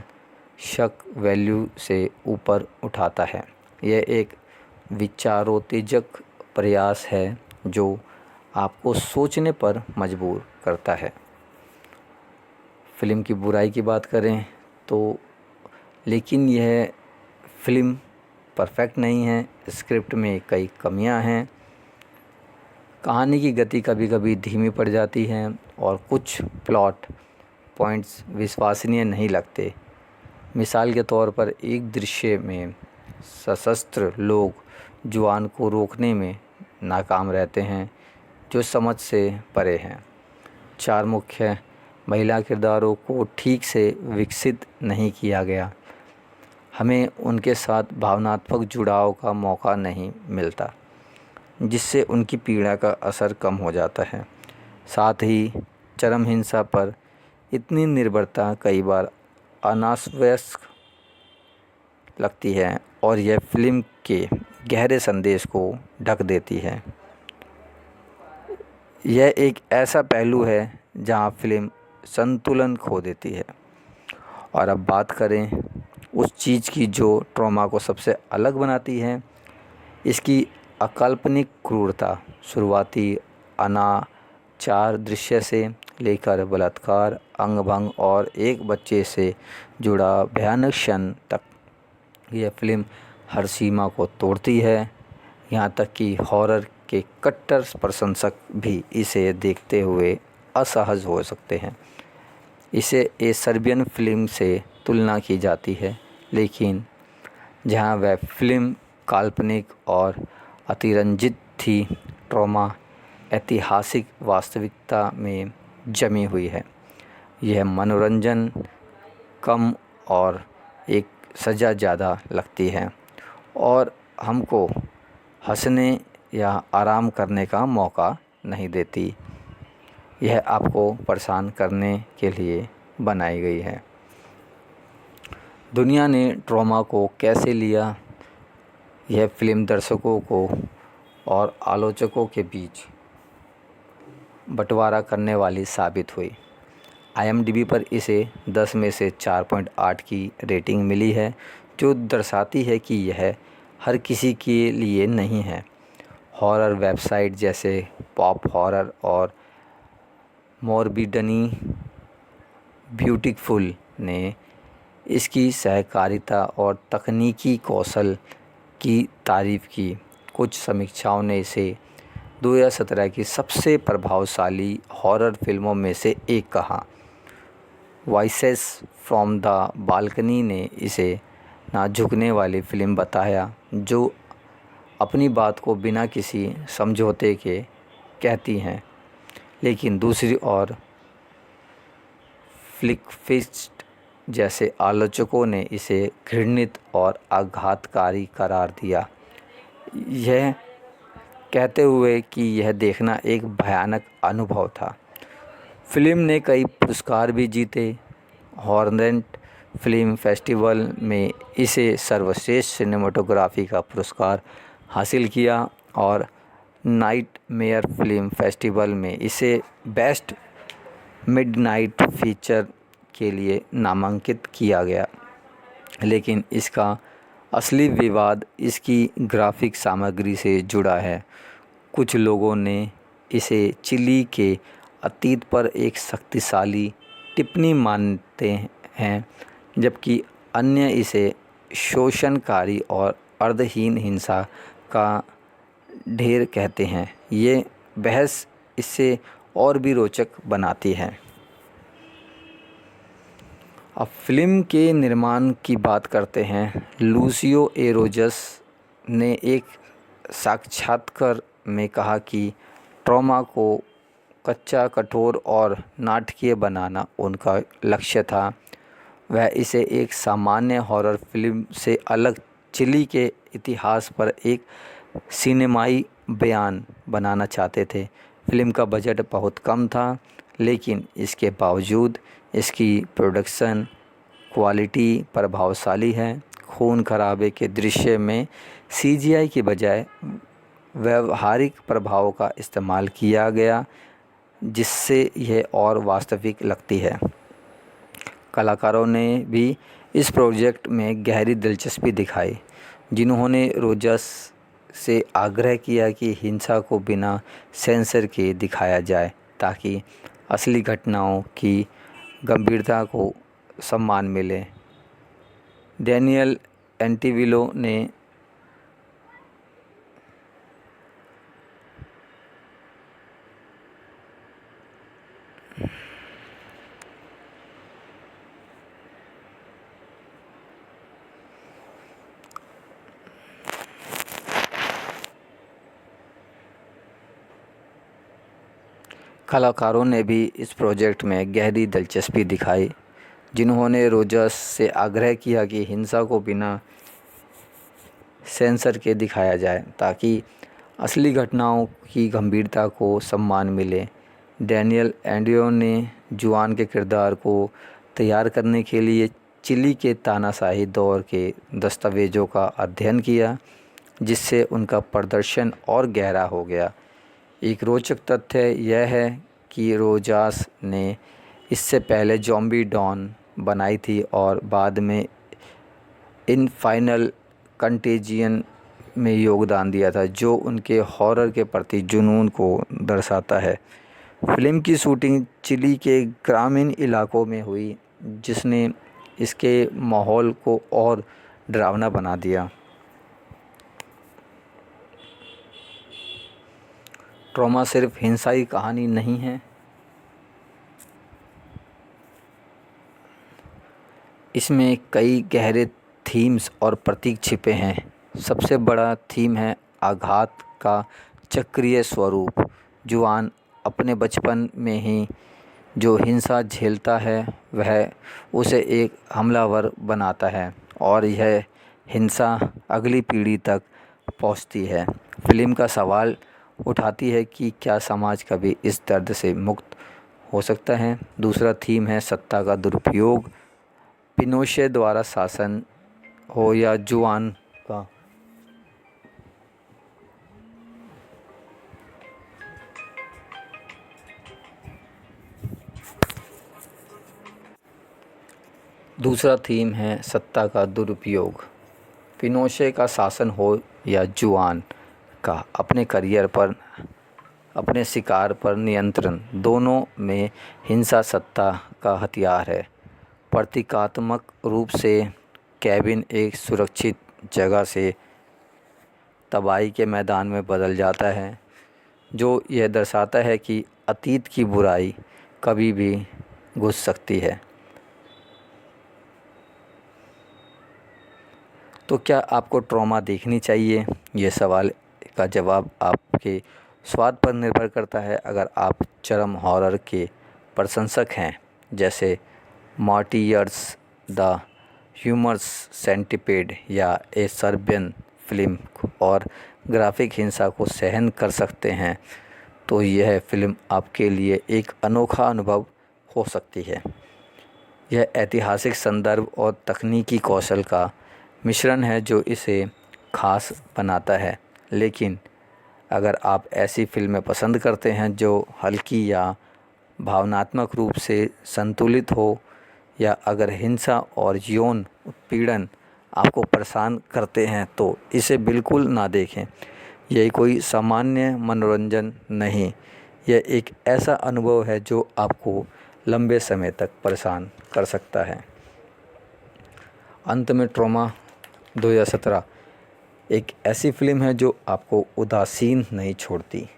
शक वैल्यू से ऊपर उठाता है। यह एक विचारोत्तेजक प्रयास है जो आपको सोचने पर मजबूर करता है। फिल्म की बुराई की बात करें तो, लेकिन यह फिल्म परफेक्ट नहीं है। स्क्रिप्ट में कई कमियां हैं। कहानी की गति कभी कभी धीमी पड़ जाती है और कुछ प्लॉट पॉइंट्स विश्वसनीय नहीं लगते। मिसाल के तौर पर एक दृश्य में सशस्त्र लोग जुआन को रोकने में नाकाम रहते हैं, जो समझ से परे हैं। 4 मुख्य महिला किरदारों को ठीक से विकसित नहीं किया गया। हमें उनके साथ भावनात्मक जुड़ाव का मौका नहीं मिलता, जिससे उनकी पीड़ा का असर कम हो जाता है। साथ ही चरम हिंसा पर इतनी निर्भरता कई बार अनावश्यक लगती है और यह फिल्म के गहरे संदेश को ढक देती है। यह एक ऐसा पहलू है जहां फिल्म संतुलन खो देती है। और अब बात करें उस चीज़ की जो ट्रॉमा को सबसे अलग बनाती है, इसकी अकाल्पनिक क्रूरता। शुरुआती अनाचार दृश्य से लेकर बलात्कार, अंगभंग और एक बच्चे से जुड़ा भयानक क्षण तक, यह फिल्म हर सीमा को तोड़ती है। यहाँ तक कि हॉरर के कट्टर प्रशंसक भी इसे देखते हुए असहज हो सकते हैं। इसे एक सर्बियन फिल्म से तुलना की जाती है, लेकिन जहाँ वह फिल्म काल्पनिक और अतिरंजित थी, ट्रॉमा ऐतिहासिक वास्तविकता में जमी हुई है। यह मनोरंजन कम और एक सज़ा ज़्यादा लगती है और हमको हंसने या आराम करने का मौका नहीं देती। यह आपको परेशान करने के लिए बनाई गई है। दुनिया ने ट्रॉमा को कैसे लिया, यह फिल्म दर्शकों को और आलोचकों के बीच बंटवारा करने वाली साबित हुई। IMDb पर इसे 10 में से 4.8 की रेटिंग मिली है, जो दर्शाती है कि यह हर किसी के लिए नहीं है। हॉरर वेबसाइट जैसे पॉप हॉरर और मॉर्बिडली ब्यूटीफुल ने इसकी सहकारिता और तकनीकी कौशल की तारीफ़ की। कुछ समीक्षाओं ने इसे 2017 की सबसे प्रभावशाली हॉरर फिल्मों में से एक कहा। वॉइसेस फ्रॉम द बालकनी ने इसे ना झुकने वाली फिल्म बताया, जो अपनी बात को बिना किसी समझौते के कहती हैं। लेकिन दूसरी ओर फ्लिकफिस्ट जैसे आलोचकों ने इसे घृणित और आघातकारी करार दिया, यह कहते हुए कि यह देखना एक भयानक अनुभव था। फिल्म ने कई पुरस्कार भी जीते। हॉर्नेट फिल्म फेस्टिवल में इसे सर्वश्रेष्ठ सिनेमेटोग्राफी का पुरस्कार हासिल किया और नाइटमेयर फिल्म फेस्टिवल में इसे बेस्ट मिडनाइट फीचर के लिए नामांकित किया गया। लेकिन इसका असली विवाद इसकी ग्राफिक सामग्री से जुड़ा है। कुछ लोगों ने इसे चिली के अतीत पर एक शक्तिशाली टिप्पणी मानते हैं, जबकि अन्य इसे शोषणकारी और अर्धहीन हिंसा का ढेर कहते हैं। ये बहस इसे और भी रोचक बनाती है। अब फिल्म के निर्माण की बात करते हैं। लूसियो ए रोजस ने एक साक्षात्कार में कहा कि ट्रॉमा को कच्चा, कठोर और नाटकीय बनाना उनका लक्ष्य था। वह इसे एक सामान्य हॉरर फिल्म से अलग चिली के इतिहास पर एक सिनेमाई बयान बनाना चाहते थे। फिल्म का बजट बहुत कम था, लेकिन इसके बावजूद इसकी प्रोडक्शन क्वालिटी प्रभावशाली है। खून खराबे के दृश्य में CGI की बजाय व्यवहारिक प्रभावों का इस्तेमाल किया गया, जिससे यह और वास्तविक लगती है। कलाकारों ने भी इस प्रोजेक्ट में गहरी दिलचस्पी दिखाई, जिन्होंने रोजस से आग्रह किया कि हिंसा को बिना सेंसर के दिखाया जाए, ताकि असली घटनाओं की गंभीरता को सम्मान मिले। डैनियल एंटिविलो ने कलाकारों ने भी इस प्रोजेक्ट में गहरी दिलचस्पी दिखाई, जिन्होंने रोजर्स से आग्रह किया कि हिंसा को बिना सेंसर के दिखाया जाए, ताकि असली घटनाओं की गंभीरता को सम्मान मिले। डैनियल एंड्रियो ने जुआन के किरदार को तैयार करने के लिए चिली के तानाशाही दौर के दस्तावेज़ों का अध्ययन किया, जिससे उनका प्रदर्शन और गहरा हो गया। एक रोचक तथ्य यह है कि रोजास ने इससे पहले ज़ॉम्बी डॉन बनाई थी और बाद में इनफाइनल कंटेजियन में योगदान दिया था, जो उनके हॉरर के प्रति जुनून को दर्शाता है। फिल्म की शूटिंग चिली के ग्रामीण इलाकों में हुई, जिसने इसके माहौल को और डरावना बना दिया। ट्रॉमा सिर्फ हिंसा की कहानी नहीं है, इसमें कई गहरे थीम्स और प्रतीक छिपे हैं। सबसे बड़ा थीम है आघात का चक्रीय स्वरूप। जुआन अपने बचपन में ही जो हिंसा झेलता है, वह उसे एक हमलावर बनाता है और यह हिंसा अगली पीढ़ी तक पहुंचती है। फिल्म का सवाल उठाती है कि क्या समाज कभी इस दर्द से मुक्त हो सकता है। दूसरा थीम है सत्ता का दुरुपयोग, पिनोशे द्वारा शासन हो या जुआन का दूसरा थीम है सत्ता का दुरुपयोग। पिनोशे का शासन हो या जुआन का अपने करियर पर, अपने शिकार पर नियंत्रण, दोनों में हिंसा सत्ता का हथियार है। प्रतीकात्मक रूप से केविन एक सुरक्षित जगह से तबाही के मैदान में बदल जाता है, जो यह दर्शाता है कि अतीत की बुराई कभी भी घुस सकती है। तो क्या आपको ट्रॉमा देखनी चाहिए? ये सवाल का जवाब आपके स्वाद पर निर्भर करता है। अगर आप चरम हॉरर के प्रशंसक हैं, जैसे मार्टियर्स, द ह्यूमरस सेंटिपेड या ए सर्बियन फिल्म, और ग्राफिक हिंसा को सहन कर सकते हैं, तो यह फिल्म आपके लिए एक अनोखा अनुभव हो सकती है। यह ऐतिहासिक संदर्भ और तकनीकी कौशल का मिश्रण है जो इसे खास बनाता है। लेकिन अगर आप ऐसी फिल्में पसंद करते हैं जो हल्की या भावनात्मक रूप से संतुलित हो, या अगर हिंसा और यौन उत्पीड़न आपको परेशान करते हैं, तो इसे बिल्कुल ना देखें। यह कोई सामान्य मनोरंजन नहीं, यह एक ऐसा अनुभव है जो आपको लंबे समय तक परेशान कर सकता है। अंत में ट्रॉमा 2017 एक ऐसी फिल्म है जो आपको उदासीन नहीं छोड़ती।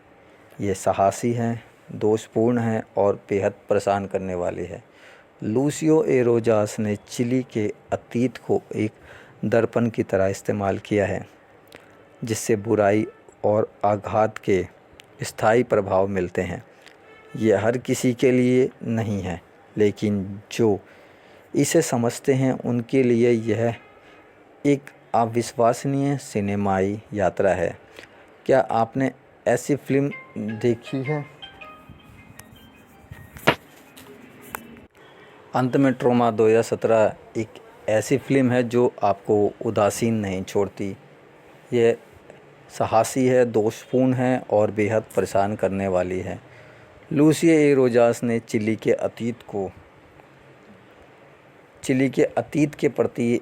ये साहसी है, दोषपूर्ण है और बेहद परेशान करने वाली है। लूसियो ए रोजास ने चिली के अतीत को एक दर्पण की तरह इस्तेमाल किया है, जिससे बुराई और आघात के स्थायी प्रभाव मिलते हैं। यह हर किसी के लिए नहीं है, लेकिन जो इसे समझते हैं उनके लिए यह एक अविश्वसनीय सिनेमाई यात्रा है। क्या आपने ऐसी फिल्म देखी है? अंत में ट्रॉमा 2017 एक ऐसी फिल्म है जो आपको उदासीन नहीं छोड़ती। यह साहसी है, दोषपूर्ण है और बेहद परेशान करने वाली है। लूसियो ए रोजास ने चिली के अतीत के प्रति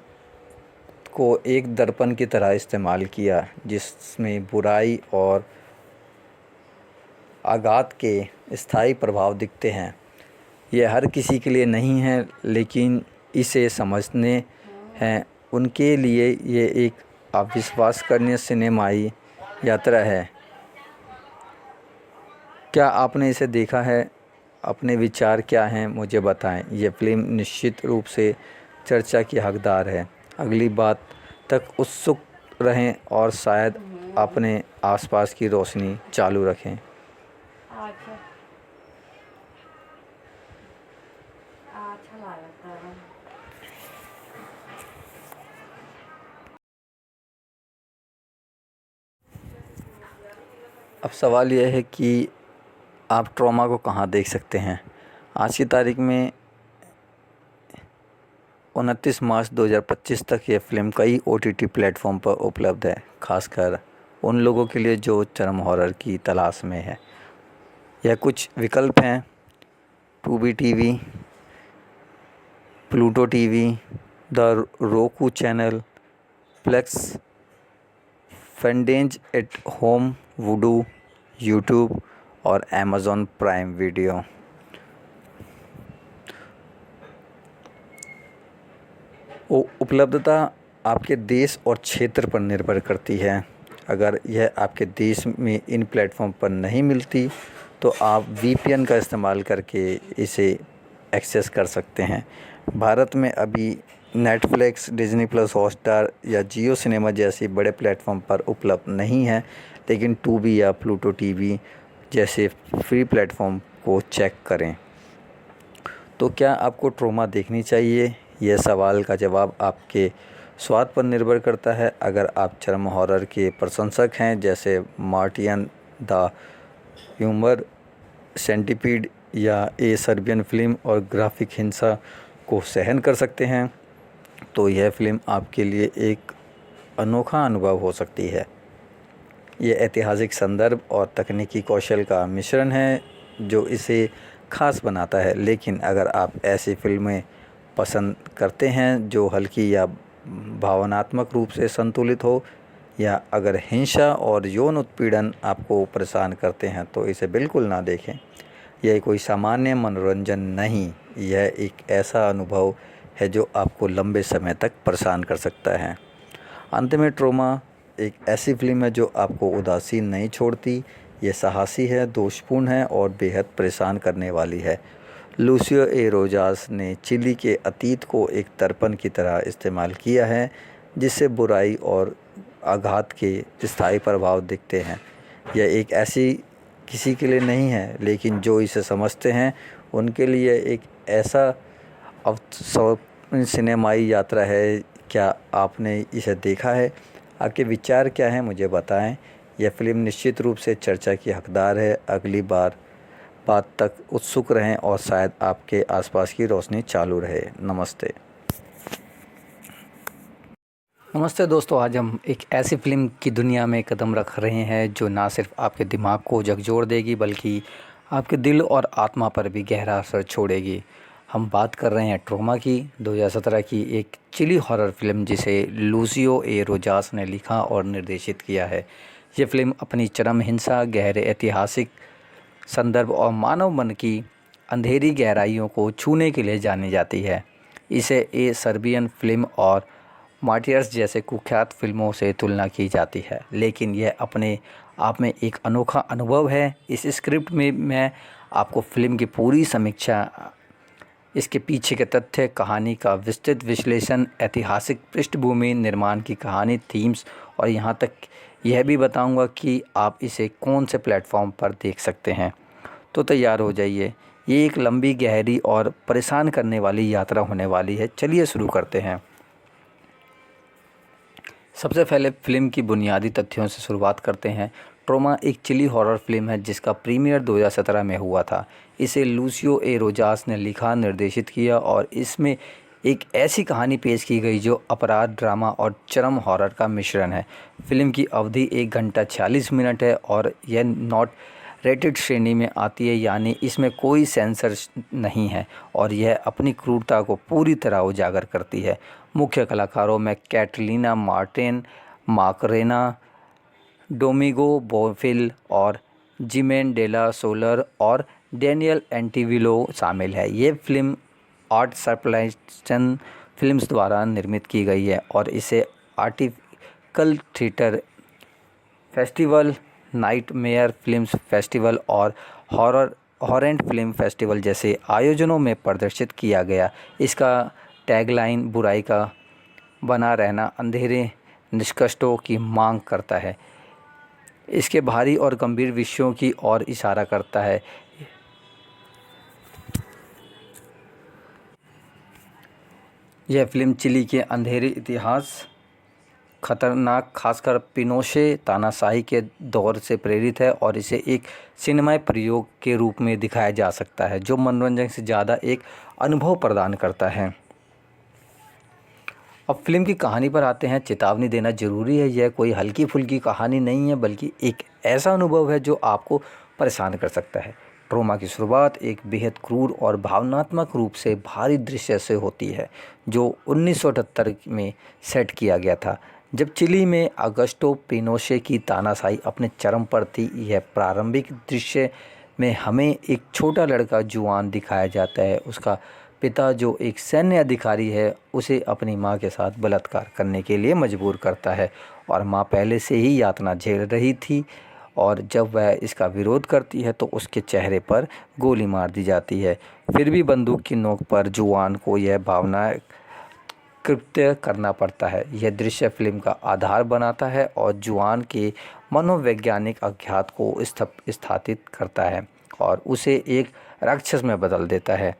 को एक दर्पण की तरह इस्तेमाल किया, जिसमें बुराई और आघात के स्थायी प्रभाव दिखते हैं। यह हर किसी के लिए नहीं है, लेकिन इसे समझने हैं उनके लिए ये एक अविश्वसनीय सिनेमाई यात्रा है। क्या आपने इसे देखा है? अपने विचार क्या हैं मुझे बताएं। यह फिल्म निश्चित रूप से चर्चा की हकदार है। अगली बात तक उत्सुक रहें और शायद अपने आसपास की रोशनी चालू रखें। अब सवाल यह है कि आप ट्रॉमा को कहाँ देख सकते हैं। आज की तारीख में 29 मार्च 2025 तक ये फ़िल्म कई OTT प्लेटफॉर्म पर उपलब्ध है, खासकर उन लोगों के लिए जो चरम हॉरर की तलाश में है। यह कुछ विकल्प हैं: Tubi TV, Pluto TV, the roku channel, Plex, Fandango at home, Vudu, YouTube और अमेज़ॉन प्राइम वीडियो। उपलब्धता आपके देश और क्षेत्र पर निर्भर करती है। अगर यह आपके देश में इन प्लेटफॉर्म पर नहीं मिलती, तो आप VPN का इस्तेमाल करके इसे एक्सेस कर सकते हैं। भारत में अभी नेटफ्लिक्स, डिज़नी प्लस, हॉटस्टार या जियो सिनेमा जैसे बड़े प्लेटफॉर्म पर उपलब्ध नहीं है, लेकिन टूबी या प्लूटो टीवी जैसे फ्री प्लेटफॉर्म को चेक करें। तो क्या आपको ट्रॉमा देखनी चाहिए? यह सवाल का जवाब आपके स्वाद पर निर्भर करता है। अगर आप चरम हॉरर के प्रशंसक हैं, जैसे मार्टियन, द ह्यूमर सेंटिपीड या ए सर्बियन फिल्म, और ग्राफिक हिंसा को सहन कर सकते हैं, तो यह फिल्म आपके लिए एक अनोखा अनुभव हो सकती है। ये ऐतिहासिक संदर्भ और तकनीकी कौशल का मिश्रण है जो इसे खास बनाता है। लेकिन अगर आप ऐसी फिल्में पसंद करते हैं जो हल्की या भावनात्मक रूप से संतुलित हो, या अगर हिंसा और यौन उत्पीड़न आपको परेशान करते हैं तो इसे बिल्कुल ना देखें। यह कोई सामान्य मनोरंजन नहीं, यह एक ऐसा अनुभव है जो आपको लंबे समय तक परेशान कर सकता है। अंत में, ट्रोमा एक ऐसी फिल्म है जो आपको उदासीन नहीं छोड़ती। यह साहसी है, दोषपूर्ण है और बेहद परेशान करने वाली है। लूसियो ए रोजास ने चिली के अतीत को एक दर्पण की तरह इस्तेमाल किया है, जिससे बुराई और आघात के स्थायी प्रभाव दिखते हैं। यह एक ऐसी किसी के लिए नहीं है, लेकिन जो इसे समझते हैं उनके लिए एक ऐसा सिनेमाई यात्रा है। क्या आपने इसे देखा है? आपके विचार क्या हैं, मुझे बताएं। यह फिल्म निश्चित रूप से चर्चा की हकदार है। अगली बात तक उत्सुक रहें और शायद आपके आसपास की रोशनी चालू रहे। नमस्ते दोस्तों, आज हम एक ऐसी फ़िल्म की दुनिया में कदम रख रहे हैं जो ना सिर्फ आपके दिमाग को झकझोर देगी बल्कि आपके दिल और आत्मा पर भी गहरा असर छोड़ेगी। हम बात कर रहे हैं ट्रोमा की, 2017 की एक चिली हॉरर फिल्म जिसे लूसियो ए रोजास ने लिखा और निर्देशित किया है। ये फिल्म अपनी चरम हिंसा, गहरे ऐतिहासिक संदर्भ और मानव मन की अंधेरी गहराइयों को छूने के लिए जानी जाती है। इसे ए सर्बियन फिल्म और मार्टियर्स जैसे कुख्यात फिल्मों से तुलना की जाती है, लेकिन यह अपने आप में एक अनोखा अनुभव है। इस स्क्रिप्ट में मैं आपको फिल्म की पूरी समीक्षा, इसके पीछे के तथ्य, कहानी का विस्तृत विश्लेषण, ऐतिहासिक पृष्ठभूमि, निर्माण की कहानी, थीम्स और यहाँ तक यह भी बताऊंगा कि आप इसे कौन से प्लेटफॉर्म पर देख सकते हैं। तो तैयार हो जाइए, ये एक लंबी, गहरी और परेशान करने वाली यात्रा होने वाली है। चलिए शुरू करते हैं। सबसे पहले फिल्म की बुनियादी तथ्यों से शुरुआत करते हैं। ट्रोमा एक चिली हॉरर फिल्म है जिसका प्रीमियर 2017 में हुआ था। इसे लूसियो ए रोजास ने लिखा, निर्देशित किया और इसमें एक ऐसी कहानी पेश की गई जो अपराध, ड्रामा और चरम हॉरर का मिश्रण है। फिल्म की अवधि 1 घंटा 46 मिनट है और यह नॉट रेटेड श्रेणी में आती है, यानी इसमें कोई सेंसर नहीं है और यह अपनी क्रूरता को पूरी तरह उजागर करती है। मुख्य कलाकारों में कैटरीना मार्टिन, माकरेना, डोमिगो बोफिल और जिमेन डेला सोलर और डेनियल एंटीविलो शामिल है। ये फिल्म आर्ट सर्पलाइजन फिल्म्स द्वारा निर्मित की गई है और इसे article theatre festival, nightmare films festival और हॉरेंट फिल्म फेस्टिवल जैसे आयोजनों में प्रदर्शित किया गया। इसका टैगलाइन बुराई का बना रहना अंधेरे निष्कर्षों की मांग करता है। इसके भारी और गंभीर विषयों की ओर इशारा करता है। यह फिल्म चिली के अंधेरे इतिहास, खतरनाक, खासकर पिनोशे तानाशाही के दौर से प्रेरित है और इसे एक सिनेमाई प्रयोग के रूप में दिखाया जा सकता है जो मनोरंजन से ज़्यादा एक अनुभव प्रदान करता है। अब फिल्म की कहानी पर आते हैं। चेतावनी देना ज़रूरी है, यह कोई हल्की फुल्की कहानी नहीं है बल्कि एक ऐसा अनुभव है जो आपको परेशान कर सकता है। ट्रोमा की शुरुआत एक बेहद क्रूर और भावनात्मक रूप से भारी दृश्य से होती है जो 1978 में सेट किया गया था, जब चिली में अगस्टो पिनोशे की तानाशाही अपने चरम पर थी। यह प्रारंभिक दृश्य में हमें एक छोटा लड़का जुआन दिखाया जाता है। उसका पिता, जो एक सैन्य अधिकारी है, उसे अपनी मां के साथ बलात्कार करने के लिए मजबूर करता है और मां पहले से ही यातना झेल रही थी और जब वह इसका विरोध करती है तो उसके चेहरे पर गोली मार दी जाती है। फिर भी बंदूक की नोक पर जुआन को यह भावना कृत्य करना पड़ता है। यह दृश्य फिल्म का आधार बनाता है और जुआन के मनोवैज्ञानिक अज्ञात को स्थापित करता है और उसे एक राक्षस में बदल देता है।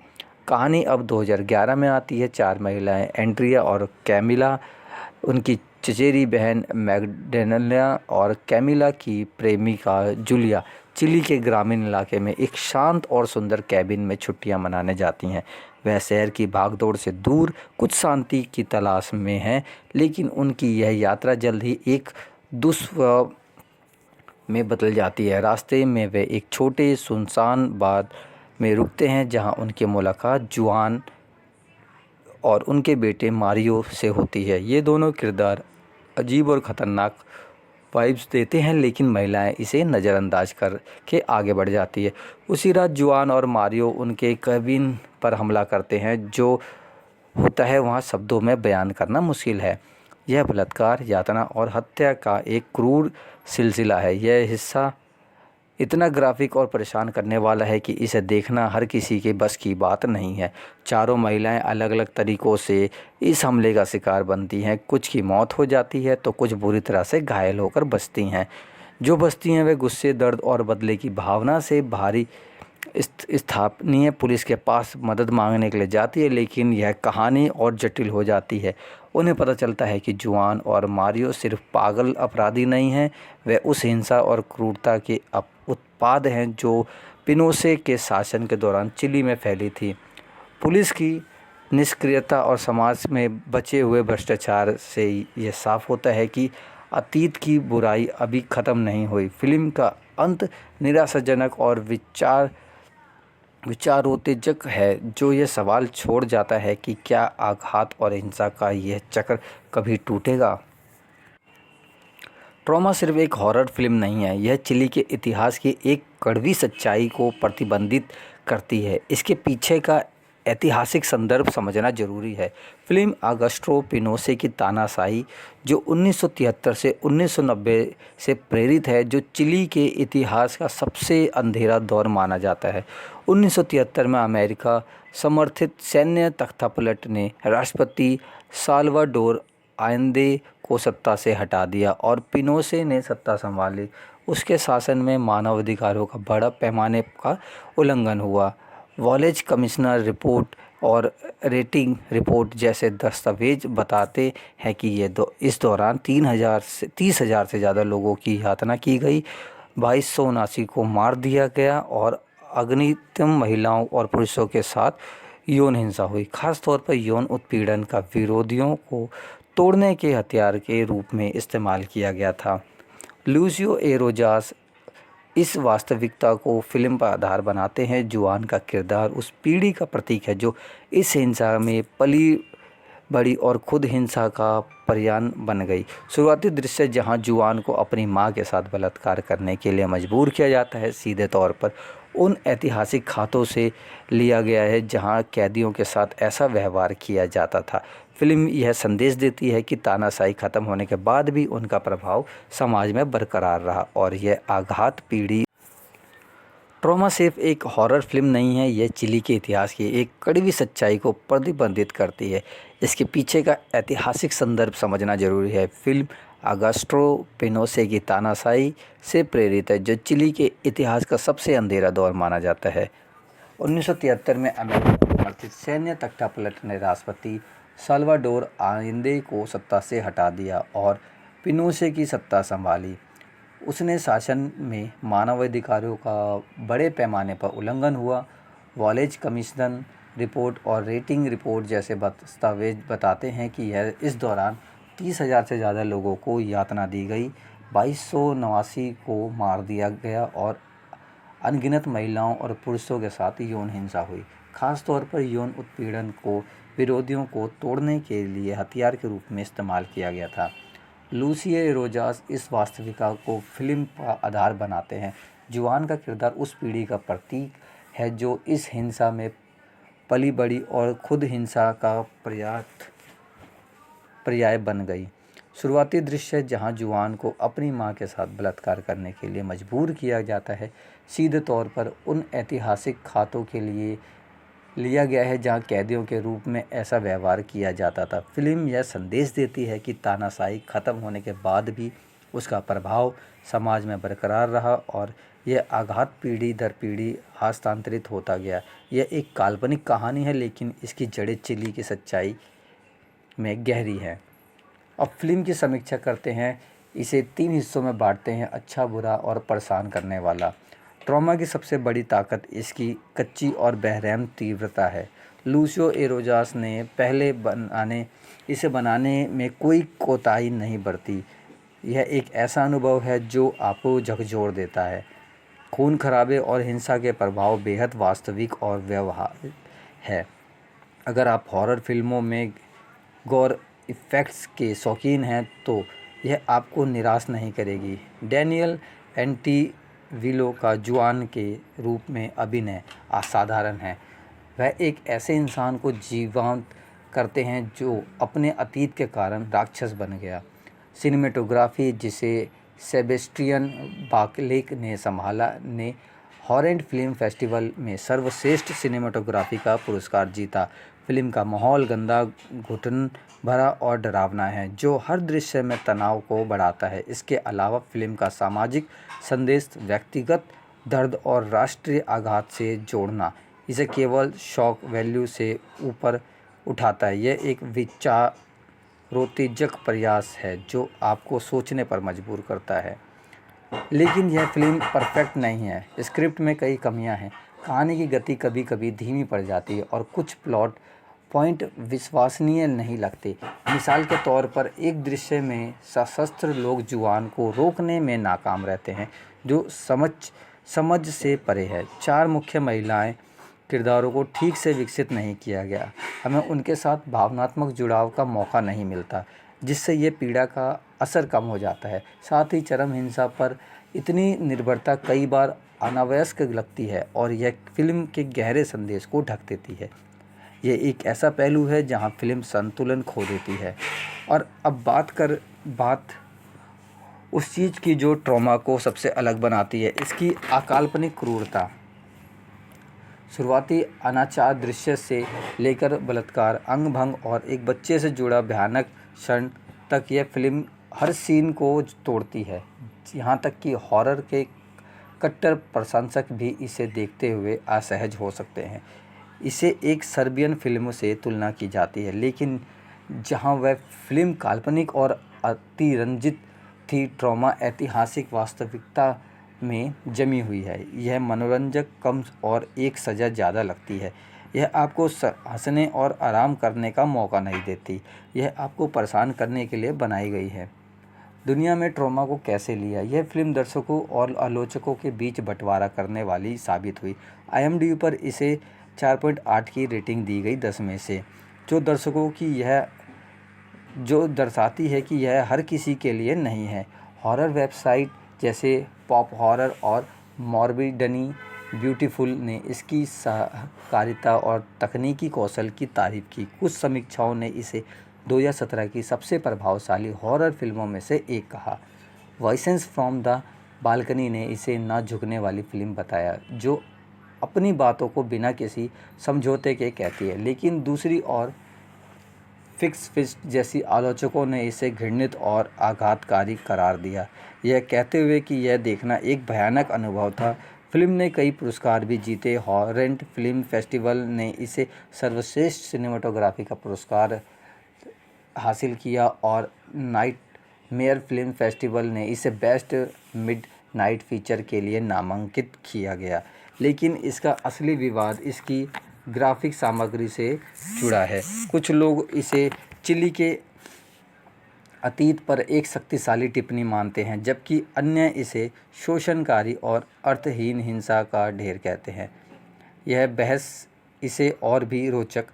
कहानी अब 2011 में आती है। 4 महिलाएं, एंड्रिया और कैमिला, उनकी चचेरी बहन मैगडेलिना और कैमिला की प्रेमिका जूलिया चिली के ग्रामीण इलाके में एक शांत और सुंदर कैबिन में छुट्टियां मनाने जाती हैं। वह शहर की भागदौड़ से दूर कुछ शांति की तलाश में हैं, लेकिन उनकी यह यात्रा जल्द ही एक दुष्प्रभाव में बदल जाती है। रास्ते में वे एक छोटे सुनसान बार में रुकते हैं जहां उनकी मुलाकात जुआन और उनके बेटे मारियो से होती है। ये दोनों किरदार अजीब और ख़तरनाक वाइब्स देते हैं, लेकिन महिलाएं इसे नज़रअंदाज कर के आगे बढ़ जाती है। उसी रात जुआन और मारियो उनके केबिन पर हमला करते हैं। जो होता है वहाँ शब्दों में बयान करना मुश्किल है। यह बलात्कार, यातना और हत्या का एक क्रूर सिलसिला है। यह हिस्सा इतना ग्राफिक और परेशान करने वाला है कि इसे देखना हर किसी के बस की बात नहीं है। चारों महिलाएं अलग अलग तरीक़ों से इस हमले का शिकार बनती हैं। कुछ की मौत हो जाती है तो कुछ बुरी तरह से घायल होकर बचती हैं। जो बचती हैं वे गुस्से, दर्द और बदले की भावना से भारी स्थानीय पुलिस के पास मदद मांगने के लिए जाती है, लेकिन यह कहानी और जटिल हो जाती है। उन्हें पता चलता है कि जुआन और मारियो सिर्फ पागल अपराधी नहीं हैं, वे उस हिंसा और क्रूरता के उत्पाद हैं जो पिनोशे के शासन के दौरान चिली में फैली थी। पुलिस की निष्क्रियता और समाज में बचे हुए भ्रष्टाचार से यह साफ होता है कि अतीत की बुराई अभी ख़त्म नहीं हुई। फिल्म का अंत निराशाजनक और विचारोत्तेजक है, जो ये सवाल छोड़ जाता है कि क्या आघात और हिंसा का यह चक्र कभी टूटेगा। ट्रॉमा सिर्फ एक हॉरर फिल्म नहीं है, यह चिली के इतिहास की एक कड़वी सच्चाई को प्रतिबिंबित करती है। इसके पीछे का ऐतिहासिक संदर्भ समझना जरूरी है। फिल्म ऑगस्टो पिनोशे की तानाशाही, जो 1973 से 1990 से प्रेरित है, जो चिली के इतिहास का सबसे अंधेरा दौर माना जाता है। 1973 में अमेरिका समर्थित सैन्य तख्तापलट ने राष्ट्रपति साल्वाडोर आयंदे को सत्ता से हटा दिया और पिनोशे ने सत्ता संभाली। उसके शासन में मानवाधिकारों का बड़ा पैमाने का उल्लंघन हुआ। वॉलेज कमिश्नर रिपोर्ट और रेटिंग रिपोर्ट जैसे दस्तावेज बताते हैं कि इस दौरान 30,000 से ज़्यादा लोगों की यातना की गई, 2279 को मार दिया गया और अगिनत महिलाओं और पुरुषों के साथ यौन हिंसा हुई। खासतौर पर यौन उत्पीड़न का विरोधियों को तोड़ने के हथियार के रूप में इस्तेमाल किया गया था। लूसियो ए रोजास इस वास्तविकता को फिल्म पर आधार बनाते हैं। जुआन का किरदार उस पीढ़ी का प्रतीक है जो इस हिंसा में पली बड़ी और खुद हिंसा का पर्याय बन गई। शुरुआती दृश्य जहां जुआन को अपनी मां के साथ बलात्कार करने के लिए मजबूर किया जाता है, सीधे तौर पर उन ऐतिहासिक खातों से लिया गया है जहां कैदियों के साथ ऐसा व्यवहार किया जाता था। फिल्म यह संदेश देती है कि तानाशाही खत्म होने के बाद भी उनका प्रभाव समाज में बरकरार रहा और यह आघात पीढ़ी। ट्रॉमा सिर्फ एक हॉरर फिल्म नहीं है, यह चिली के इतिहास की एक कड़वी सच्चाई को प्रतिबिंबित करती है। इसके पीछे का ऐतिहासिक संदर्भ समझना जरूरी है। फिल्म ऑगस्टो पिनोशे की तानाशाही से प्रेरित है, जो चिली के इतिहास का सबसे अंधेरा दौर माना जाता है। 1973 में अमेरिका समर्थित सैन्य तख्तापलट ने राष्ट्रपति साल्वाडोर आयंदे को सत्ता से हटा दिया और पिनोशे की सत्ता संभाली। उसने शासन में मानवाधिकारों का बड़े पैमाने पर उल्लंघन हुआ। वॉलेज कमीशन रिपोर्ट और रेटिंग रिपोर्ट जैसे दस्तावेज बताते हैं कि इस दौरान 30,000 से ज़्यादा लोगों को यातना दी गई, 2279 को मार दिया गया और अनगिनत महिलाओं और पुरुषों के साथ यौन हिंसा हुई। खासतौर पर यौन उत्पीड़न को विरोधियों को तोड़ने के लिए हथियार के रूप में इस्तेमाल किया गया था। लूसियो रोजास इस वास्तविकता को फिल्म का आधार बनाते हैं। जुआन का किरदार उस पीढ़ी का प्रतीक है जो इस हिंसा में पली बड़ी और खुद हिंसा का पर्याय बन गई। शुरुआती दृश्य जहां जुआन को अपनी मां के साथ बलात्कार करने के लिए मजबूर किया जाता है, सीधे तौर पर उन ऐतिहासिक खातों के लिए लिया गया है जहां कैदियों के रूप में ऐसा व्यवहार किया जाता था। फिल्म यह संदेश देती है कि तानाशाही खत्म होने के बाद भी उसका प्रभाव समाज में बरकरार रहा और यह आघात पीढ़ी दर पीढ़ी हस्तांतरित होता गया। यह एक काल्पनिक कहानी है, लेकिन इसकी जड़ें चिली की सच्चाई में गहरी है। अब फिल्म की समीक्षा करते हैं। इसे 3 हिस्सों में बांटते हैं, अच्छा, बुरा और परेशान करने वाला। ट्रॉमा की सबसे बड़ी ताकत इसकी कच्ची और बेरहम तीव्रता है। लूसियो ए रोजास ने इसे बनाने में कोई कोताही नहीं बरती। यह एक ऐसा अनुभव है जो आपको झकझोर देता है। खून खराबे और हिंसा के प्रभाव बेहद वास्तविक और व्यवहारिक है। अगर आप हॉरर फिल्मों में गौर इफ़ेक्ट्स के शौकीन हैं तो यह आपको निराश नहीं करेगी। डैनियल एंटीविलो का जुआन के रूप में अभिनय असाधारण है। वह एक ऐसे इंसान को जीवंत करते हैं जो अपने अतीत के कारण राक्षस बन गया। सिनेमेटोग्राफी जिसे सेबेस्टियन बाकलेक ने संभाला ने हॉरेंट फिल्म फेस्टिवल में सर्वश्रेष्ठ सिनेमेटोग्राफी का पुरस्कार जीता। फिल्म का माहौल गंदा, घुटन भरा और डरावना है जो हर दृश्य में तनाव को बढ़ाता है। इसके अलावा फिल्म का सामाजिक संदेश व्यक्तिगत दर्द और राष्ट्रीय आघात से जोड़ना इसे केवल शॉक वैल्यू से ऊपर उठाता है। यह एक विचारोत्तेजक प्रयास है जो आपको सोचने पर मजबूर करता है। लेकिन यह फिल्म परफेक्ट नहीं है। स्क्रिप्ट में कई कमियां हैं, कहानी की गति कभी कभी धीमी पड़ जाती है और कुछ प्लॉट पॉइंट विश्वसनीय नहीं लगते। मिसाल के तौर पर एक दृश्य में सशस्त्र लोग जुआन को रोकने में नाकाम रहते हैं जो समझ से परे है। 4 मुख्य महिलाएं किरदारों को ठीक से विकसित नहीं किया गया। हमें उनके साथ भावनात्मक जुड़ाव का मौका नहीं मिलता जिससे ये पीड़ा का असर कम हो जाता है। साथ ही चरम हिंसा पर इतनी निर्भरता कई बार अनावश्यक लगती है और यह फिल्म के गहरे संदेश को ढक देती है। यह एक ऐसा पहलू है जहां फिल्म संतुलन खो देती है। और अब बात उस चीज़ की जो ट्रॉमा को सबसे अलग बनाती है, इसकी अकाल्पनिक क्रूरता। शुरुआती अनाचार दृश्य से लेकर बलात्कार, अंग भंग और एक बच्चे से जुड़ा भयानक क्षण तक यह फिल्म हर सीन को तोड़ती है। यहाँ तक कि हॉरर के कट्टर प्रशंसक भी इसे देखते हुए असहज हो सकते हैं। इसे एक सर्बियन फिल्म से तुलना की जाती है, लेकिन जहाँ वह फिल्म काल्पनिक और अतिरंजित थी, ट्रॉमा ऐतिहासिक वास्तविकता में जमी हुई है। यह मनोरंजक कम और एक सज़ा ज़्यादा लगती है। यह आपको हंसने और आराम करने का मौका नहीं देती। यह आपको परेशान करने के लिए बनाई गई है। दुनिया में ट्रॉमा को कैसे लिया? यह फिल्म दर्शकों और आलोचकों के बीच बंटवारा करने वाली साबित हुई। IMDb पर इसे 4.8 की रेटिंग दी गई 10 में से, जो दर्शाती है कि यह हर किसी के लिए नहीं है। हॉरर वेबसाइट जैसे पॉप हॉरर और मॉर्बिडली ब्यूटीफुल ने इसकी सहकारिता और तकनीकी कौशल की तारीफ की। कुछ समीक्षाओं ने इसे 2017 की सबसे प्रभावशाली हॉरर फिल्मों में से एक कहा। वॉइसेस फ्रॉम द बालकनी ने इसे ना झुकने वाली फिल्म बताया जो अपनी बातों को बिना किसी समझौते के कहती है। लेकिन दूसरी ओर फिक्स फिस्ट जैसी आलोचकों ने इसे घृणित और आघातकारी करार दिया, यह कहते हुए कि यह देखना एक भयानक अनुभव था। फिल्म ने कई पुरस्कार भी जीते। हॉरेंट फिल्म फेस्टिवल ने इसे सर्वश्रेष्ठ सिनेमाटोग्राफी का पुरस्कार हासिल किया और नाइटमेयर फिल्म फेस्टिवल ने इसे बेस्ट मिडनाइट फीचर के लिए नामांकित किया गया। लेकिन इसका असली विवाद इसकी ग्राफिक सामग्री से जुड़ा है। कुछ लोग इसे चिली के अतीत पर एक शक्तिशाली टिप्पणी मानते हैं, जबकि अन्य इसे शोषणकारी और अर्थहीन हिंसा का ढेर कहते हैं। यह बहस इसे और भी रोचक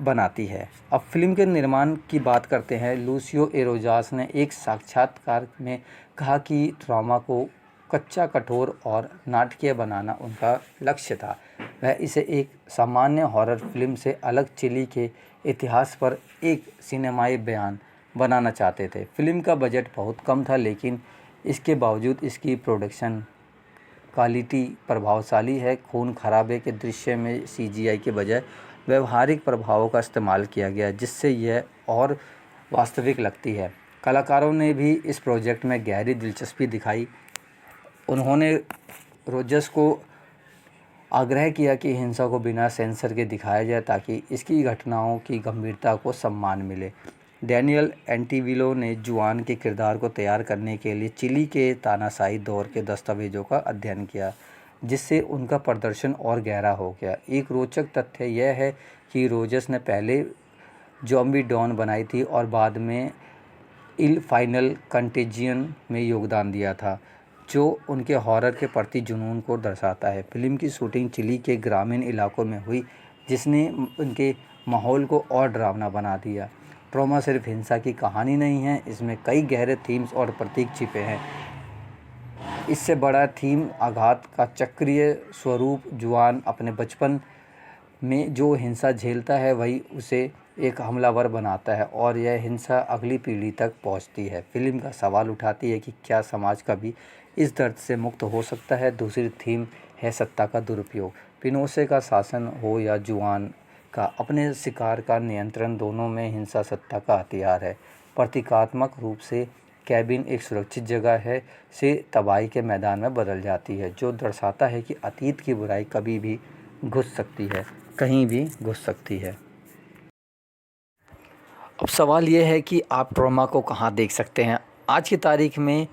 बनाती है। अब फिल्म के निर्माण की बात करते हैं। लूसियो एरोजास ने एक साक्षात्कार में कहा कि ट्रॉमा को कच्चा, कठोर और नाटकीय बनाना उनका लक्ष्य था। वह इसे एक सामान्य हॉरर फिल्म से अलग चिली के इतिहास पर एक सिनेमाई बयान बनाना चाहते थे। फिल्म का बजट बहुत कम था, लेकिन इसके बावजूद इसकी प्रोडक्शन क्वालिटी प्रभावशाली है। खून खराबे के दृश्य में CGI के बजाय व्यवहारिक प्रभावों का इस्तेमाल किया गया, जिससे यह और वास्तविक लगती है। कलाकारों ने भी इस प्रोजेक्ट में गहरी दिलचस्पी दिखाई। उन्होंने रोजर्स को आग्रह किया कि हिंसा को बिना सेंसर के दिखाया जाए ताकि इसकी घटनाओं की गंभीरता को सम्मान मिले। डैनियल एंटीविलो ने जुआन के किरदार को तैयार करने के लिए चिली के तानाशाही दौर के दस्तावेज़ों का अध्ययन किया, जिससे उनका प्रदर्शन और गहरा हो गया। एक रोचक तथ्य यह है कि रोजर्स ने पहले ज़ॉम्बी डॉन बनाई थी और बाद में इल फाइनल कंटेजियन में योगदान दिया था, जो उनके हॉरर के प्रति जुनून को दर्शाता है। फिल्म की शूटिंग चिली के ग्रामीण इलाकों में हुई, जिसने उनके माहौल को और डरावना बना दिया। ट्रॉमा सिर्फ हिंसा की कहानी नहीं है, इसमें कई गहरे थीम्स और प्रतीक छिपे हैं। इससे बड़ा थीम आघात का चक्रीय स्वरूप। जुआन अपने बचपन में जो हिंसा झेलता है वही उसे एक हमलावर बनाता है और यह हिंसा अगली पीढ़ी तक पहुंचती है। फिल्म का सवाल उठाती है कि क्या समाज कभी इस दर्द से मुक्त हो सकता है। दूसरी थीम है सत्ता का दुरुपयोग। पिनोशे का शासन हो या जुआन का अपने शिकार का नियंत्रण, दोनों में हिंसा सत्ता का हथियार है। प्रतीकात्मक रूप से कैबिन एक सुरक्षित जगह है से तबाही के मैदान में बदल जाती है, जो दर्शाता है कि अतीत की बुराई कभी भी घुस सकती है, कहीं भी घुस सकती है। अब सवाल यह है कि आप ट्रॉमा को कहाँ देख सकते हैं। आज की तारीख में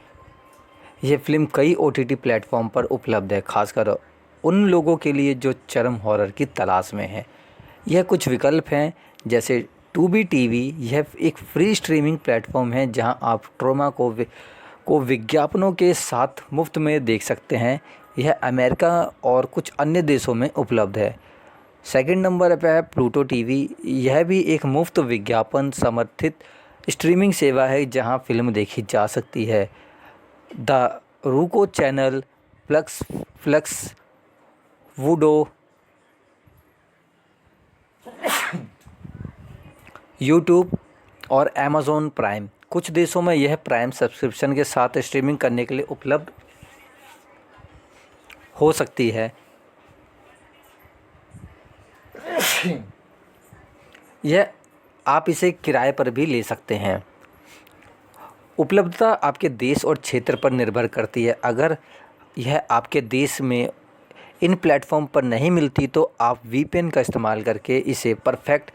यह फ़िल्म कई OTT प्लेटफॉर्म पर उपलब्ध है, खासकर उन लोगों के लिए जो चरम हॉरर की तलाश में हैं। यह कुछ विकल्प हैं जैसे टूबी टीवी। यह एक फ्री स्ट्रीमिंग प्लेटफॉर्म है जहां आप ट्रॉमा को विज्ञापनों के साथ मुफ्त में देख सकते हैं। यह अमेरिका और कुछ अन्य देशों में उपलब्ध है। सेकंड नंबर पर है प्लूटो टीवी। यह भी एक मुफ्त विज्ञापन समर्थित स्ट्रीमिंग सेवा है जहां फ़िल्म देखी जा सकती है। The Roku channel, Plex, Vudu, YouTube और अमेज़ॉन प्राइम। कुछ देशों में यह प्राइम सब्सक्रिप्शन के साथ स्ट्रीमिंग करने के लिए उपलब्ध हो सकती है। यह आप इसे किराए पर भी ले सकते हैं। उपलब्धता आपके देश और क्षेत्र पर निर्भर करती है। अगर यह आपके देश में इन प्लेटफॉर्म पर नहीं मिलती तो आप VPN का इस्तेमाल करके इसे परफेक्ट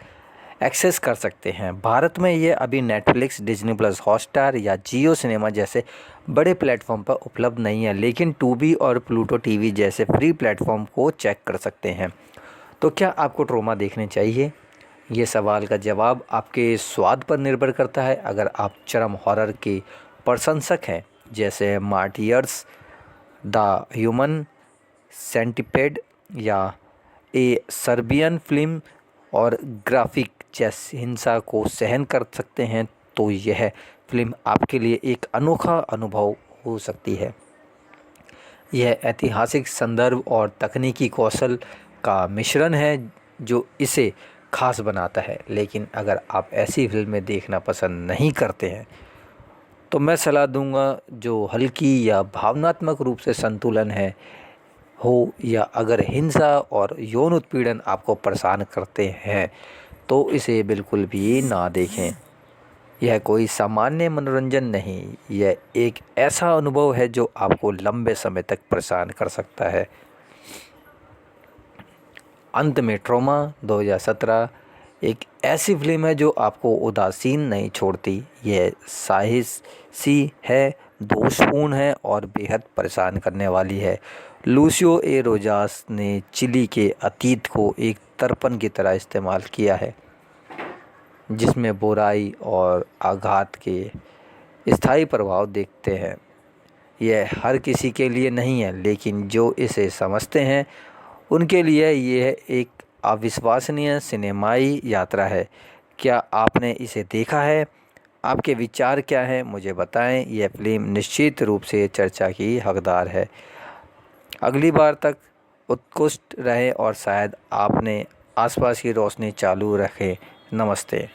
एक्सेस कर सकते हैं। भारत में ये अभी नेटफ्लिक्स, डिज्नी प्लस हॉटस्टार या जियो सिनेमा जैसे बड़े प्लेटफॉर्म पर उपलब्ध नहीं है, लेकिन टूबी और प्लूटो टीवी जैसे फ्री प्लेटफॉर्म को चेक कर सकते हैं। तो क्या आपको ट्रॉमा देखने चाहिए? ये सवाल का जवाब आपके स्वाद पर निर्भर करता है। अगर आप चरम हॉरर के प्रशंसक हैं जैसे मार्टियर्स, द ह्यूमन सेंटिपेड या ए सर्बियन फिल्म और ग्राफिक जैसी हिंसा को सहन कर सकते हैं, तो यह फिल्म आपके लिए एक अनोखा अनुभव हो सकती है। यह ऐतिहासिक संदर्भ और तकनीकी कौशल का मिश्रण है जो इसे खास बनाता है। लेकिन अगर आप ऐसी फिल्में देखना पसंद नहीं करते हैं तो मैं सलाह दूंगा जो हल्की या भावनात्मक रूप से संतुलन है हो, या अगर हिंसा और यौन उत्पीड़न आपको परेशान करते हैं तो इसे बिल्कुल भी ना देखें। यह कोई सामान्य मनोरंजन नहीं, यह एक ऐसा अनुभव है जो आपको लंबे समय तक परेशान कर सकता है। अंत में ट्रॉमा 2017 एक ऐसी फिल्म है जो आपको उदासीन नहीं छोड़ती। यह साहसी है, दोषपूर्ण है और बेहद परेशान करने वाली है। लूसियो ए रोजास ने चिली के अतीत को एक दर्पण की तरह इस्तेमाल किया है जिसमें बुराई और आघात के स्थायी प्रभाव देखते हैं। यह हर किसी के लिए नहीं है, लेकिन जो इसे समझते हैं उनके लिए यह एक अविश्वसनीय सिनेमाई यात्रा है। क्या आपने इसे देखा है? आपके विचार क्या हैं? मुझे बताएं। यह फिल्म निश्चित रूप से चर्चा की हकदार है। अगली बार तक उत्कृष्ट रहें और शायद आपने आसपास की रोशनी चालू रखें। नमस्ते।